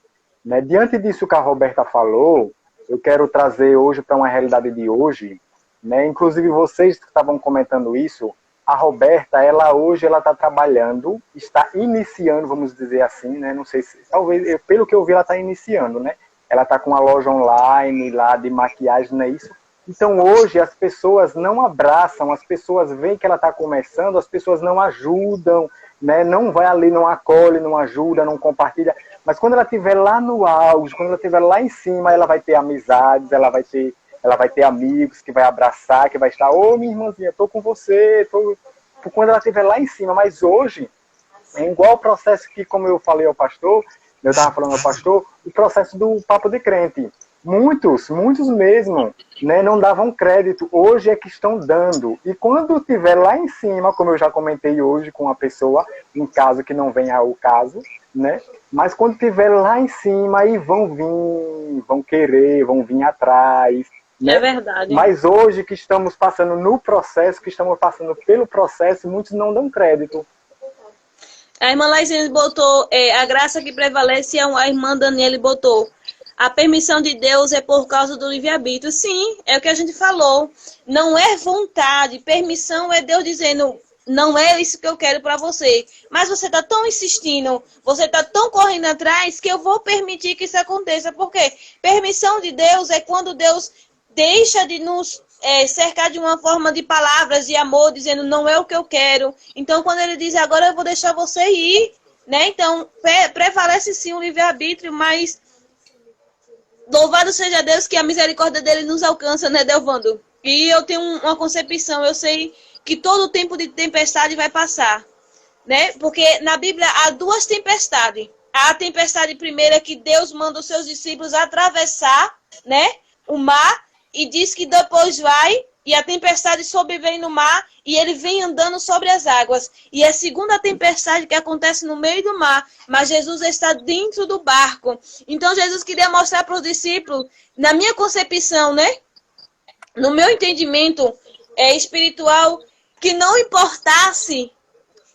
Né? Diante disso que a Roberta falou, eu quero trazer hoje para uma realidade de hoje, né? Inclusive vocês que estavam comentando isso, a Roberta, hoje ela está trabalhando, está iniciando, vamos dizer assim, né? Não sei se, talvez, pelo que eu vi, ela está iniciando, né? Ela está com uma loja online lá de maquiagem, não é isso? Então hoje as pessoas não abraçam, as pessoas veem que ela está começando, as pessoas não ajudam, né? Não vai ali, não acolhe, não ajuda, não compartilha. Mas quando ela estiver lá no auge, quando ela estiver lá em cima, ela vai ter amizades, ela vai ter amigos que vai abraçar, que vai estar, ô minha irmãzinha, estou com você, quando ela estiver lá em cima. Mas hoje, é igual o processo que, como eu falei ao pastor, eu estava falando ao pastor, o processo do Papo de Crente. Muitos mesmo, né, não davam crédito, hoje é que estão dando. E quando estiver lá em cima, como eu já comentei hoje com uma pessoa, um caso que não vem ao caso, né? Mas quando estiver lá em cima, aí vão vir atrás. Né? É verdade. Mas hoje que estamos passando no processo, que estamos passando pelo processo, muitos não dão crédito. A irmã Laisine botou, a graça que prevalece, a irmã Daniele botou. A permissão de Deus é por causa do livre-arbítrio. Sim, é o que a gente falou. Não é vontade. Permissão é Deus dizendo, não é isso que eu quero para você. Mas você está tão insistindo, você está tão correndo atrás, que eu vou permitir que isso aconteça. Por quê? Permissão de Deus é quando Deus deixa de nos cercar de uma forma de palavras de amor, dizendo, não é o que eu quero. Então, quando ele diz, agora eu vou deixar você ir, né? Então, prevalece sim o livre-arbítrio, mas... Louvado seja Deus que a misericórdia dele nos alcança, né, Delvando? E eu tenho uma concepção, eu sei que todo tempo de tempestade vai passar, né? Porque na Bíblia há 2 tempestades. Há a tempestade primeira que Deus manda os seus discípulos atravessar, né, o mar, e diz que depois vai, e a tempestade sobrevém no mar, e ele vem andando sobre as águas. E a segunda tempestade que acontece no meio do mar, mas Jesus está dentro do barco. Então Jesus queria mostrar para os discípulos, na minha concepção, né? No meu entendimento espiritual, que não importasse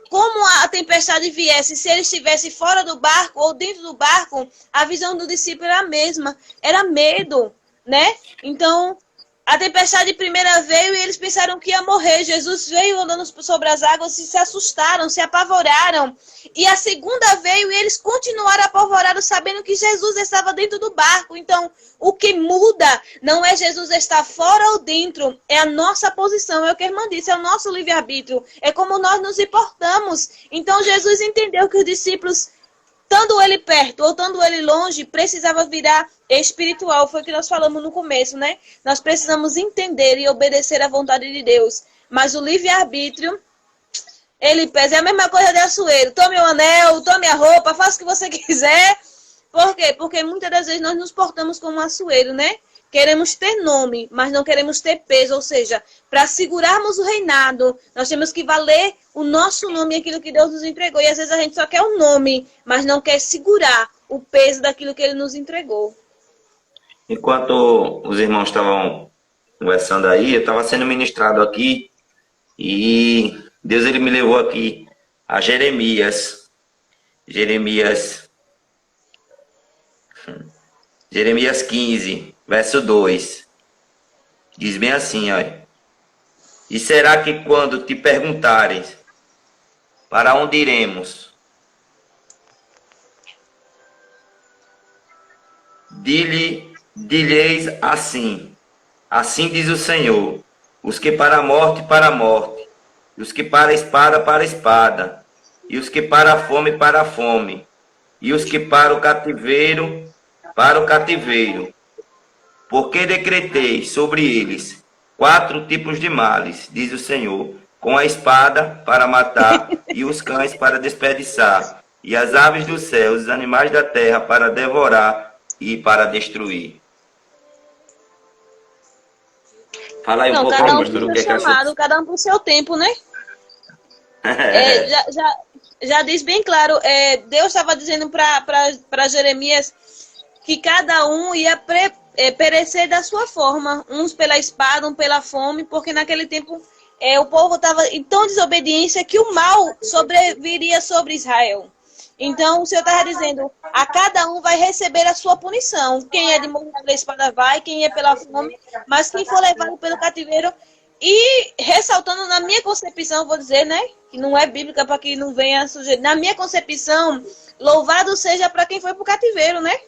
como a tempestade viesse, se ele estivesse fora do barco ou dentro do barco, a visão do discípulo era a mesma. Era medo, né? Então, a tempestade primeira veio e eles pensaram que ia morrer. Jesus veio andando sobre as águas e se assustaram, se apavoraram. E a segunda veio e eles continuaram apavorados, sabendo que Jesus estava dentro do barco. Então, o que muda não é Jesus estar fora ou dentro, é a nossa posição. É o que a irmã disse, é o nosso livre-arbítrio. É como nós nos importamos. Então, Jesus entendeu que os discípulos, estando ele perto ou estando ele longe, precisava virar espiritual. Foi o que nós falamos no começo, né? Nós precisamos entender e obedecer à vontade de Deus. Mas o livre-arbítrio, ele pesa. É a mesma coisa de Açoeiro. Tome o anel, tome a roupa, faça o que você quiser. Por quê? Porque muitas das vezes nós nos portamos como um Açoeiro, né? Queremos ter nome, mas não queremos ter peso. Ou seja, para segurarmos o reinado, nós temos que valer o nosso nome e aquilo que Deus nos entregou. E às vezes a gente só quer o nome, mas não quer segurar o peso daquilo que Ele nos entregou. Enquanto os irmãos estavam conversando aí, eu estava sendo ministrado aqui e Deus ele me levou aqui a Jeremias. Jeremias 15, verso 2. Diz bem assim, olha. E será que quando te perguntares para onde iremos, dileis assim, assim diz o Senhor, os que para a morte, e os que para a espada, e os que para a fome, e os que para o cativeiro, porque decretei sobre eles 4 tipos de males, diz o Senhor, com a espada para matar, e os cães para desperdiçar, e as aves do céu, os animais da terra para devorar e para destruir. Fala aí um pouco, cada um pastor, pro o que seu é que chamado, cada um pro seu tempo, né? Já diz bem claro, Deus estava dizendo para Jeremias que cada um ia perecer da sua forma, uns pela espada, um pela fome, porque naquele tempo o povo estava em tão desobediência que o mal sobreviria sobre Israel. Então o Senhor estava dizendo, a cada um vai receber a sua punição. Quem é de morrer pela espada vai, quem é pela fome, mas quem for levado pelo cativeiro. E ressaltando na minha concepção, vou dizer, né, que não é bíblica para que não venha sujeito. Na minha concepção, louvado seja para quem foi para o cativeiro, né?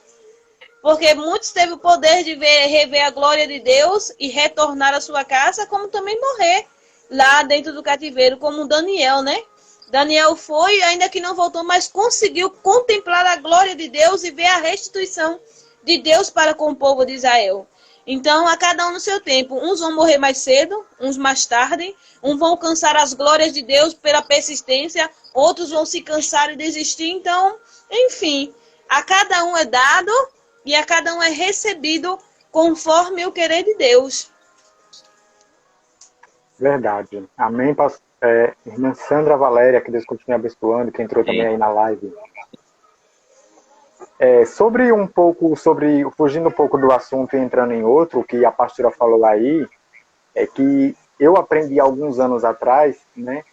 Porque muitos teve o poder de rever a glória de Deus e retornar à sua casa, como também morrer lá dentro do cativeiro, como Daniel, né? Daniel foi, ainda que não voltou, mas conseguiu contemplar a glória de Deus e ver a restituição de Deus para com o povo de Israel. Então, a cada um no seu tempo. Uns vão morrer mais cedo, uns mais tarde. Uns vão alcançar as glórias de Deus pela persistência. Outros vão se cansar e desistir. Então, enfim, a cada um é dado e a cada um é recebido conforme o querer de Deus. Verdade. Amém, irmã Sandra Valéria, que Deus continue abençoando, que entrou também aí na live. Fugindo um pouco do assunto e entrando em outro, que a pastora falou aí, é que eu aprendi alguns anos atrás, né,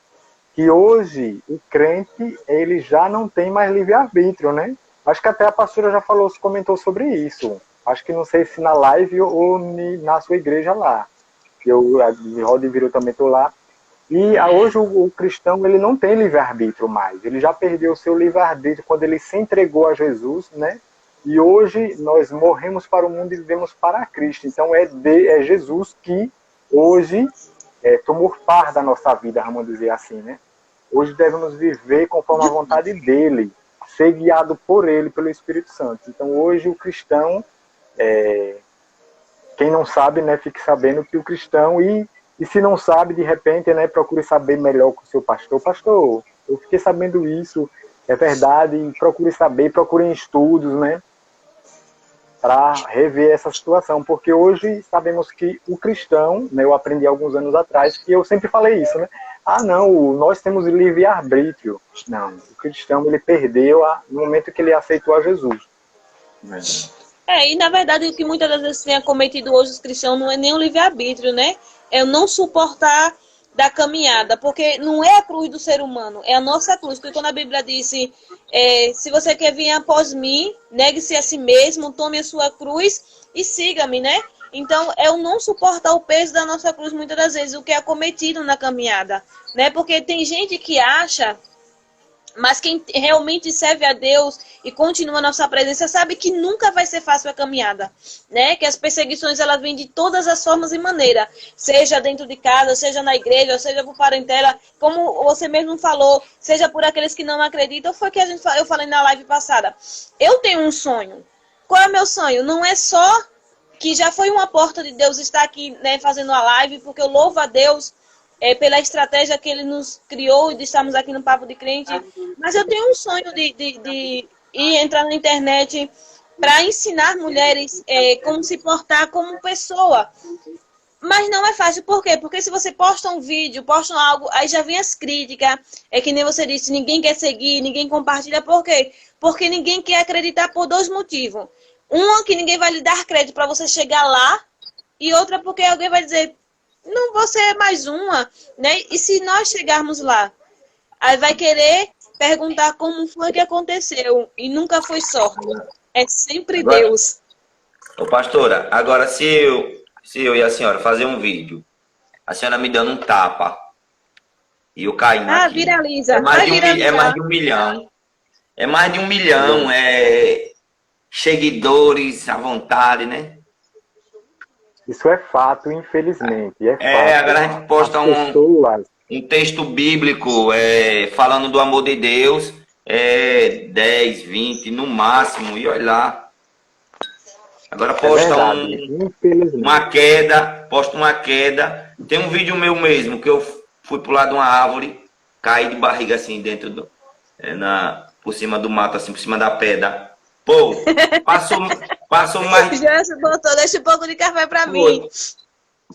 que hoje o crente, ele já não tem mais livre-arbítrio, né? Acho que até a pastora já comentou sobre isso. Acho que não sei se na live ou na sua igreja lá. Roda e Viro também estou lá. E hoje o cristão ele não tem livre-arbítrio mais. Ele já perdeu o seu livre-arbítrio quando ele se entregou a Jesus, né? E hoje nós morremos para o mundo e vivemos para Cristo. Então é Jesus que hoje tomou par da nossa vida, vamos dizer assim, né? Hoje devemos viver conforme a vontade dele, ser guiado por ele, pelo Espírito Santo. Então hoje o cristão, quem não sabe, né, fique sabendo que o cristão, e se não sabe, de repente, né, procure saber melhor com o seu pastor. Pastor, eu fiquei sabendo isso, é verdade, e procure saber, procure em estudos, né, para rever essa situação. Porque hoje sabemos que o cristão, né, eu aprendi alguns anos atrás, que eu sempre falei isso, né, não, nós temos livre-arbítrio. Não, o cristão, ele perdeu no momento que ele aceitou a Jesus. Né? E na verdade o que muitas das vezes tem acometido hoje os cristãos não é nem o livre-arbítrio, né? É o não suportar da caminhada, porque não é a cruz do ser humano, é a nossa cruz. Porque quando a Bíblia disse, se você quer vir após mim, negue-se a si mesmo, tome a sua cruz e siga-me, né? Então, é o não suportar o peso da nossa cruz, muitas das vezes, o que é acometido na caminhada, né? Porque tem gente que acha, mas quem realmente serve a Deus e continua a nossa presença sabe que nunca vai ser fácil a caminhada, né? Que as perseguições elas vêm de todas as formas e maneiras, seja dentro de casa, seja na igreja, seja por parentela, como você mesmo falou, seja por aqueles que não acreditam. Foi que eu falei na live passada. Eu tenho um sonho. Qual é o meu sonho? Não é só que já foi uma porta de Deus estar aqui, né, fazendo a live, porque eu louvo a Deus pela estratégia que Ele nos criou de estarmos aqui no Papo de Crente. Mas eu tenho um sonho de ir entrar na internet para ensinar mulheres como se portar como pessoa. Mas não é fácil. Por quê? Porque se você posta um vídeo, posta algo, aí já vem as críticas. É que nem você disse, ninguém quer seguir, ninguém compartilha. Por quê? Porque ninguém quer acreditar por dois motivos. Uma, que ninguém vai lhe dar crédito para você chegar lá. E outra, porque alguém vai dizer, não, você é mais uma, né? E se nós chegarmos lá, aí vai querer perguntar como foi que aconteceu. E nunca foi sorte. É sempre Agora, Deus. ô pastora, agora se eu e a senhora fazer um vídeo, a senhora me dando um tapa e eu caindo aqui. Viraliza. É mais de um viralizar. milhão. É mais de 1 milhão, seguidores à vontade, né? Isso é fato, infelizmente. É fato. Agora a gente posta um texto bíblico falando do amor de Deus, 10, 20 no máximo, e olha lá. Agora posta uma queda. Tem um vídeo meu mesmo, que eu fui pular de uma árvore, caí de barriga assim dentro por cima do mato, assim, por cima da pedra. Pô, passou mais... Já se botou, deixa um pouco de café pra mim.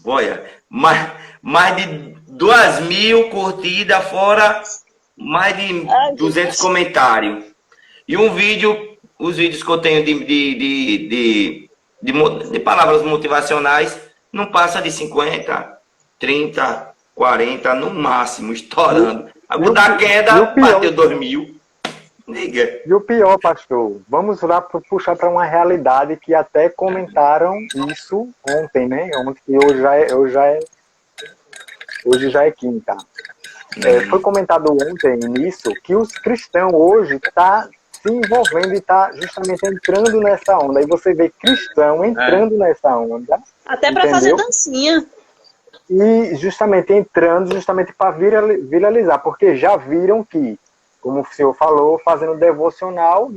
Olha, mais de 2.000 curtidas, fora mais de 200 comentários. E os vídeos que eu tenho de palavras motivacionais, não passa de 50, 30, 40, no máximo, estourando. Agora da queda, bateu 2.000. E o pior, pastor, vamos lá puxar para uma realidade que até comentaram isso ontem, né? Ontem, hoje já é quinta. Foi comentado ontem nisso que os cristãos hoje estão se envolvendo e está justamente entrando nessa onda. Aí você vê cristão entrando nessa onda. Até para fazer dancinha. E justamente entrando para viralizar, porque já viram que, como o senhor falou, fazendo devocional,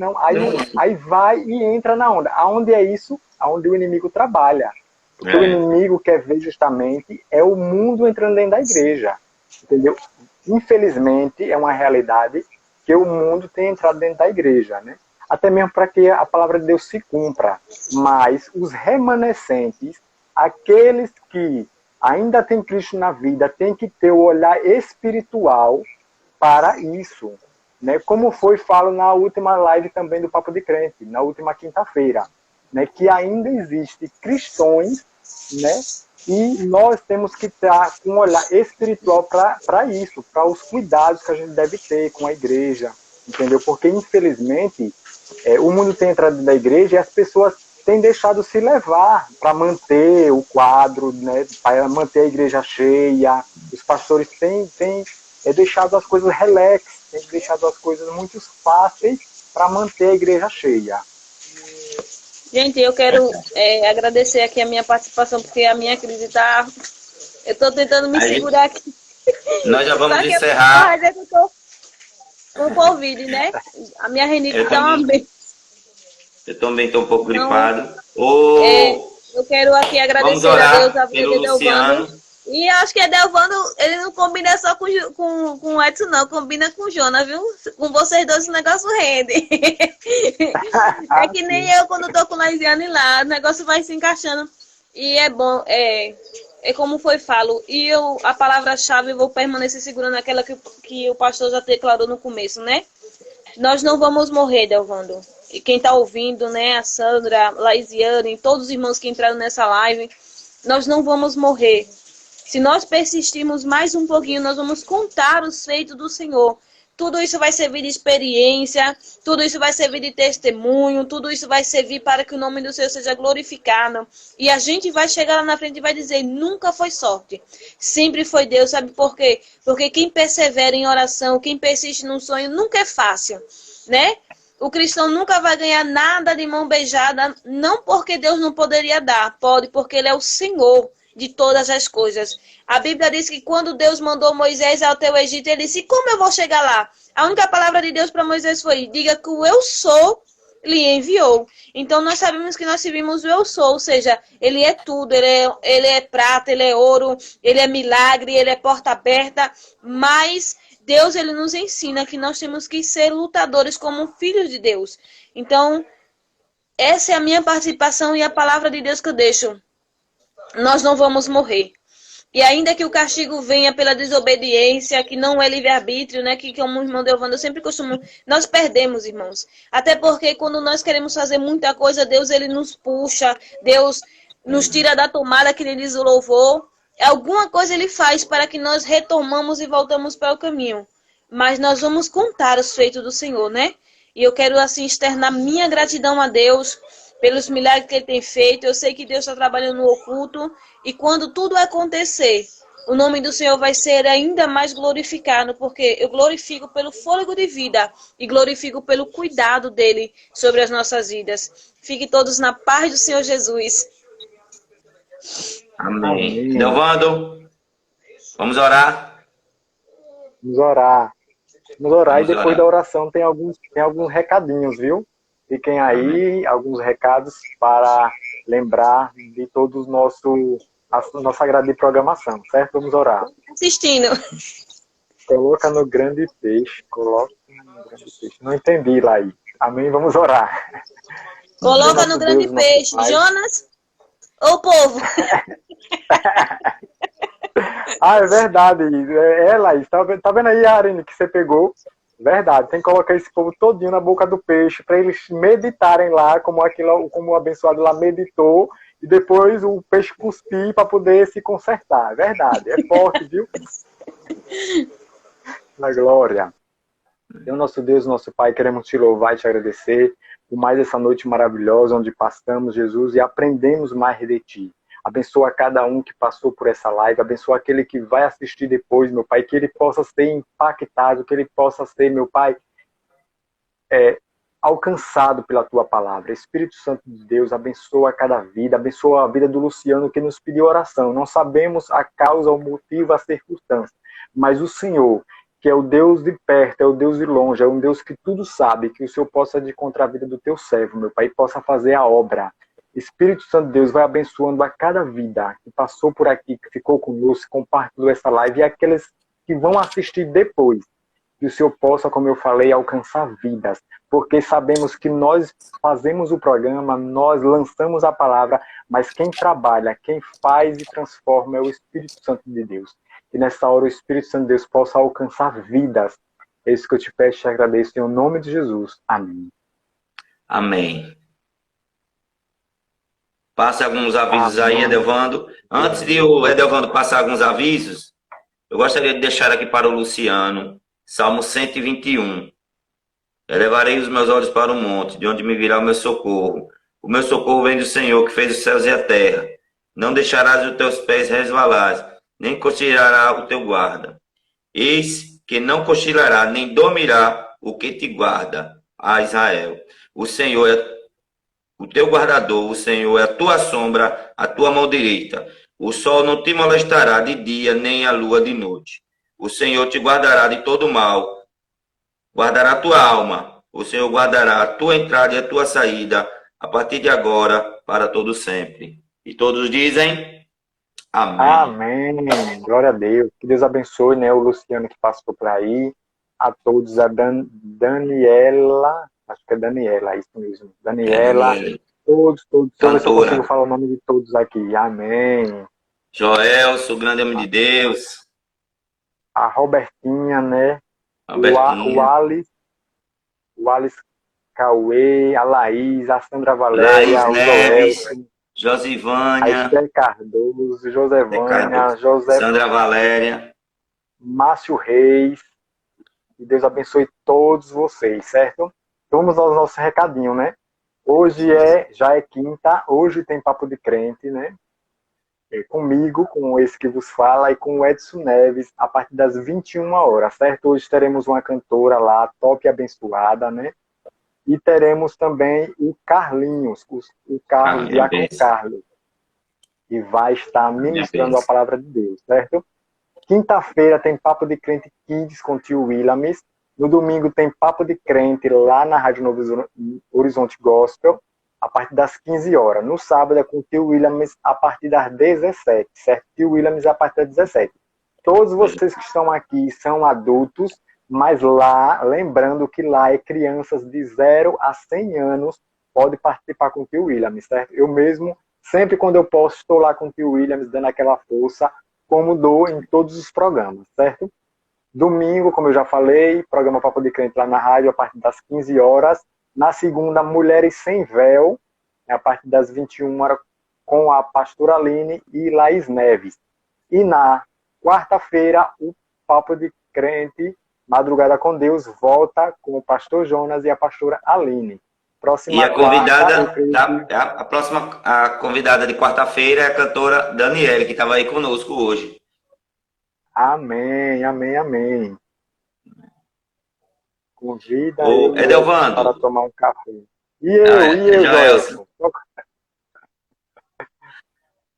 aí vai e entra na onda. Aonde é isso? Aonde o inimigo trabalha. Porque o inimigo quer ver justamente o mundo entrando dentro da igreja. Entendeu? Infelizmente, é uma realidade que o mundo tem entrado dentro da igreja, né? Até mesmo para que a palavra de Deus se cumpra. Mas os remanescentes, aqueles que ainda têm Cristo na vida, têm que ter o olhar espiritual para isso. Né, como falo na última live também do Papo de Crente, na última quinta-feira, né, que ainda existe cristãos, né, e nós temos que estar com um olhar espiritual para isso, para os cuidados que a gente deve ter com a igreja, entendeu? Porque, infelizmente, o mundo tem entrado na igreja e as pessoas têm deixado se levar para manter o quadro, né, para manter a igreja cheia. Os pastores têm deixado as coisas relax, tem deixado as coisas muito fáceis para manter a igreja cheia. Gente, eu quero agradecer aqui a minha participação, porque a minha crise tá... Eu estou tentando me segurar aqui. Nós já vamos encerrar. Eu tô com Covid, né? A minha rinite tá uma vez. Eu também estou um pouco gripado. Eu quero aqui agradecer a Deus, a vida de Delvando. E acho que Delvando, ele não combina só com o Edson, não. Combina com o Jonas, viu? Com vocês dois o negócio rende. É que nem eu quando tô com Laisiane lá. O negócio vai se encaixando. E é bom, é como falo. E a palavra-chave, eu vou permanecer segurando aquela que o pastor já declarou no começo, né? Nós não vamos morrer, Delvando. E quem tá ouvindo, né? A Sandra, Laisiane, todos os irmãos que entraram nessa live, nós não vamos morrer. Se nós persistirmos mais um pouquinho, nós vamos contar os feitos do Senhor. Tudo isso vai servir de experiência, tudo isso vai servir de testemunho, tudo isso vai servir para que o nome do Senhor seja glorificado. E a gente vai chegar lá na frente e vai dizer, nunca foi sorte, sempre foi Deus. Sabe por quê? Porque quem persevera em oração, quem persiste num sonho, nunca é fácil, né? O cristão nunca vai ganhar nada de mão beijada, não porque Deus não poderia dar, pode, porque Ele é o Senhor de todas as coisas. A Bíblia diz que quando Deus mandou Moisés até o Egito, ele disse, como eu vou chegar lá? A única palavra de Deus para Moisés foi, diga que o eu sou lhe enviou. Então nós sabemos que nós servimos o eu sou, ou seja, ele é tudo, ele é prata, ele é ouro, ele é milagre, ele é porta aberta, mas Deus ele nos ensina que nós temos que ser lutadores como filhos de Deus. Então, essa é a minha participação e a palavra de Deus que eu deixo. Nós não vamos morrer. E ainda que o castigo venha pela desobediência, que não é livre-arbítrio, né? Que como o irmão Delvando, eu sempre costumo... Nós perdemos, irmãos. Até porque quando nós queremos fazer muita coisa, Deus ele nos puxa, Deus nos tira da tomada, que ele diz o louvor. Alguma coisa ele faz para que nós retomamos e voltamos para o caminho. Mas nós vamos contar os feitos do Senhor, né? E eu quero, assim, externar minha gratidão a Deus pelos milagres que Ele tem feito. Eu sei que Deus está trabalhando no oculto. E quando tudo acontecer, o nome do Senhor vai ser ainda mais glorificado. Porque eu glorifico pelo fôlego de vida e glorifico pelo cuidado dEle sobre as nossas vidas. Fiquem todos na paz do Senhor Jesus. Amém. Delvando, vamos orar? Vamos orar. Vamos orar Vamos e depois orar. da oração tem alguns recadinhos, viu? Fiquem aí, alguns recados para lembrar de todos a nossa grade de programação, certo? Vamos orar. Assistindo. Coloca no grande peixe, coloca no grande peixe. Não entendi, Laí. Amém? Vamos orar. Coloca Nosso no grande Deus, nosso peixe. Pai. Jonas ou povo? Ah, é verdade. Laís, tá vendo aí, Arine, que você pegou? Verdade, tem que colocar esse povo todinho na boca do peixe para eles meditarem lá, como o abençoado lá meditou, e depois o peixe cuspir para poder se consertar. É verdade, é forte, viu? Na glória. Deus, nosso Deus, nosso Pai, queremos te louvar e te agradecer por mais essa noite maravilhosa onde passamos, Jesus, e aprendemos mais de ti. Abençoa cada um que passou por essa live, abençoa aquele que vai assistir depois, meu Pai, que ele possa ser impactado, que ele possa ser, meu Pai, alcançado pela tua palavra. Espírito Santo de Deus, abençoa cada vida, abençoa a vida do Luciano que nos pediu oração. Não sabemos a causa, o motivo, a circunstância, mas o Senhor, que é o Deus de perto, é o Deus de longe, é um Deus que tudo sabe, que o Senhor possa encontrar a vida do teu servo, meu Pai, e possa fazer a obra. Espírito Santo de Deus vai abençoando a cada vida que passou por aqui, que ficou conosco, compartilhou essa live, e aqueles que vão assistir depois. Que o Senhor possa, como eu falei, alcançar vidas. Porque sabemos que nós fazemos o programa, nós lançamos a palavra, mas quem trabalha, quem faz e transforma é o Espírito Santo de Deus. Que nessa hora o Espírito Santo de Deus possa alcançar vidas. É isso que eu te peço e te agradeço em nome de Jesus. Amém. Amém. Passa alguns avisos aí, Edelvando. Antes de o Edelvando passar alguns avisos, eu gostaria de deixar aqui para o Luciano, Salmo 121. Elevarei os meus olhos para o monte, de onde me virá o meu socorro. O meu socorro vem do Senhor, que fez os céus e a terra. Não deixarás os teus pés resvalar, nem cochilará o teu guarda. Eis que não cochilará, nem dormirá o que te guarda, a Israel. O Senhor é o teu guardador, o Senhor é a tua sombra, a tua mão direita. O sol não te molestará de dia, nem a lua de noite. O Senhor te guardará de todo mal, guardará a tua alma. O Senhor guardará a tua entrada e a tua saída, a partir de agora, para todo sempre. E todos dizem, amém. Amém. Glória a Deus. Que Deus abençoe, né, o Luciano que passou por aí. A todos, a Daniela, acho que é Daniela, isso mesmo. Daniela, todos, deixa eu ver se eu consigo falar o nome de todos aqui. Amém. Joelso, o grande homem de Deus. A Robertinha, né? O Alice Cauê, a Laís, a Sandra Valéria, o Joel, a Josivânia, Esther Cardoso, Josevânia, José Sandra Valéria. Márcio Reis. Que Deus abençoe todos vocês, certo? Vamos aos nossos recadinhos, né? Hoje já é quinta, hoje tem Papo de Crente, né? Comigo, com esse que vos fala, e com o Edson Neves, a partir das 21 horas, certo? Hoje teremos uma cantora lá, top e abençoada, né? E teremos também o Carlinhos, o Carlos, Diácono Carlos, que vai estar ministrando a palavra de Deus, certo? Quinta-feira tem Papo de Crente Kids com o tio Williams. No domingo tem Papo de Crente lá na Rádio Novo Horizonte Gospel, a partir das 15 horas. No sábado é com o tio Williams a partir das 17, certo? Tio Williams a partir das 17. Todos vocês que estão aqui são adultos, mas lá, lembrando que lá é crianças de 0 a 100 anos, pode participar com o tio Williams, certo? Eu mesmo, sempre quando eu posso, estou lá com o tio Williams, dando aquela força, como dou em todos os programas, certo? Domingo, como eu já falei, programa Papo de Crente lá na rádio, a partir das 15 horas. Na segunda, Mulheres Sem Véu, a partir das 21 horas, com a pastora Aline e Laís Neves. E na quarta-feira, o Papo de Crente, Madrugada com Deus, volta com o pastor Jonas e a pastora Aline. E a convidada, a convidada de quarta-feira é a cantora Daniele, que estava aí conosco hoje. Amém, amém, amém. Convida Edelvando para tomar um café. E eu, Joelson?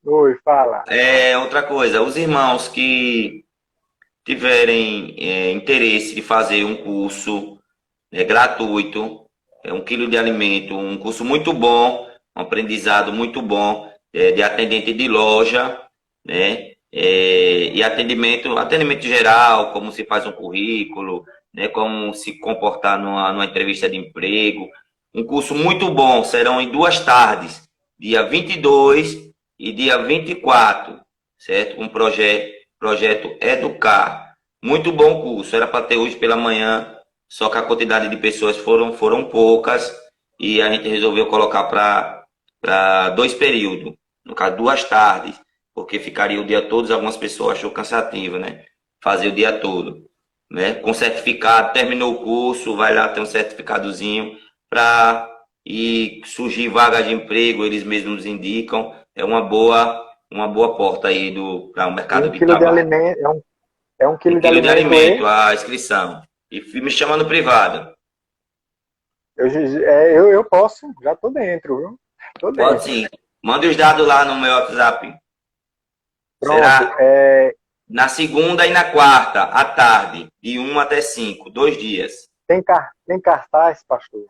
Oi, fala. Outra coisa, os irmãos que tiverem interesse de fazer um curso gratuito, 1 quilo de alimento, um curso muito bom, um aprendizado muito bom, de atendente de loja, né? E atendimento geral, como se faz um currículo, né? Como se comportar numa entrevista de emprego. Um curso muito bom, serão em 2 tardes, dia 22 e dia 24, certo? Um projeto Educar. Muito bom curso, era para ter hoje pela manhã, só que a quantidade de pessoas foram poucas e a gente resolveu colocar para 2 períodos, no caso 2 tardes, porque ficaria o dia todo, algumas pessoas achou cansativo, né? Fazer o dia todo, né? Com certificado, terminou o curso, vai lá ter um certificadozinho para surgir vaga de emprego, eles mesmos indicam, é uma boa porta aí para o mercado de trabalho. É 1 quilo de alimento, a inscrição. E me chama no privado. Eu posso, já tô dentro, viu? Tô dentro. Pode sim. Manda os dados lá no meu WhatsApp. Pronto. Será na segunda e na quarta, à tarde, de 1 até 5, 2 dias. Tem cartaz, pastor?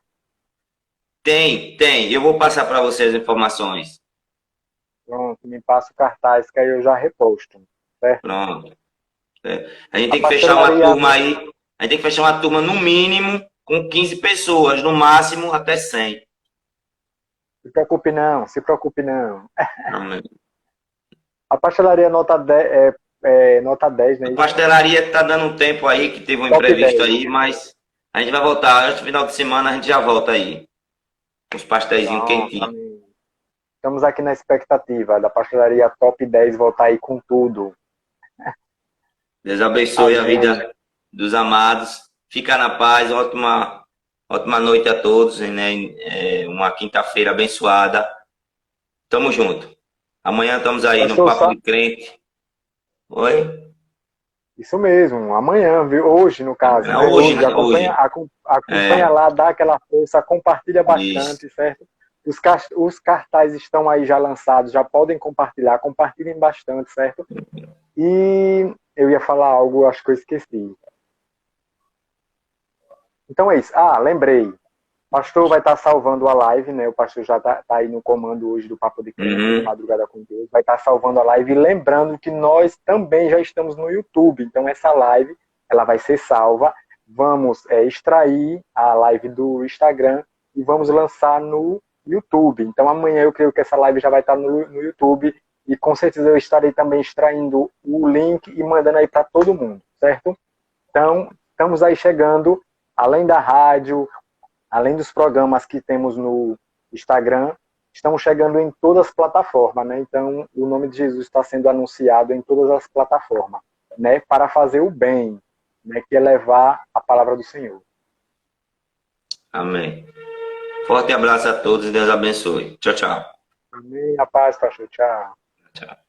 Tem. Eu vou passar para vocês as informações. Pronto, me passa o cartaz que aí eu já reposto. Certo? Pronto. A gente tem que fechar uma turma aí. A gente tem que fechar uma turma no mínimo com 15 pessoas, no máximo até 100. Se preocupe não. A pastelaria nota 10, nota 10, né? A pastelaria está dando um tempo aí, que teve um imprevisto aí, mas a gente vai voltar. Antes do final de semana a gente já volta aí. Os pastéisinhos quentinhos. Estamos aqui na expectativa da pastelaria top 10 voltar aí com tudo. Deus abençoe a vida dos amados. Fica na paz. Ótima noite a todos, né? Uma quinta-feira abençoada. Tamo junto. Amanhã estamos aí no Papo de Crente. Oi? Isso mesmo, amanhã, viu? Hoje, no caso. Né? Hoje. Acompanha lá, dá aquela força, compartilha bastante, isso. Certo? Os cartazes estão aí já lançados, já podem compartilhar, compartilhem bastante, certo? E eu ia falar algo, acho que eu esqueci. Então é isso. Lembrei. O pastor vai estar salvando a live, né? O pastor já tá aí no comando hoje do Papo de Crente, Madrugada com Deus. Vai estar salvando a live. E lembrando que nós também já estamos no YouTube. Então essa live, ela vai ser salva. Vamos extrair a live do Instagram e vamos lançar no YouTube. Então amanhã eu creio que essa live já vai estar no YouTube. E com certeza eu estarei também extraindo o link e mandando aí para todo mundo, certo? Então, estamos aí chegando, além da rádio, além dos programas que temos no Instagram, estamos chegando em todas as plataformas, né? Então, o nome de Jesus está sendo anunciado em todas as plataformas, né? Para fazer o bem, né? Que é levar a palavra do Senhor. Amém. Forte abraço a todos e Deus abençoe. Tchau, tchau. Amém. A paz, pastor. Tchau. Tchau.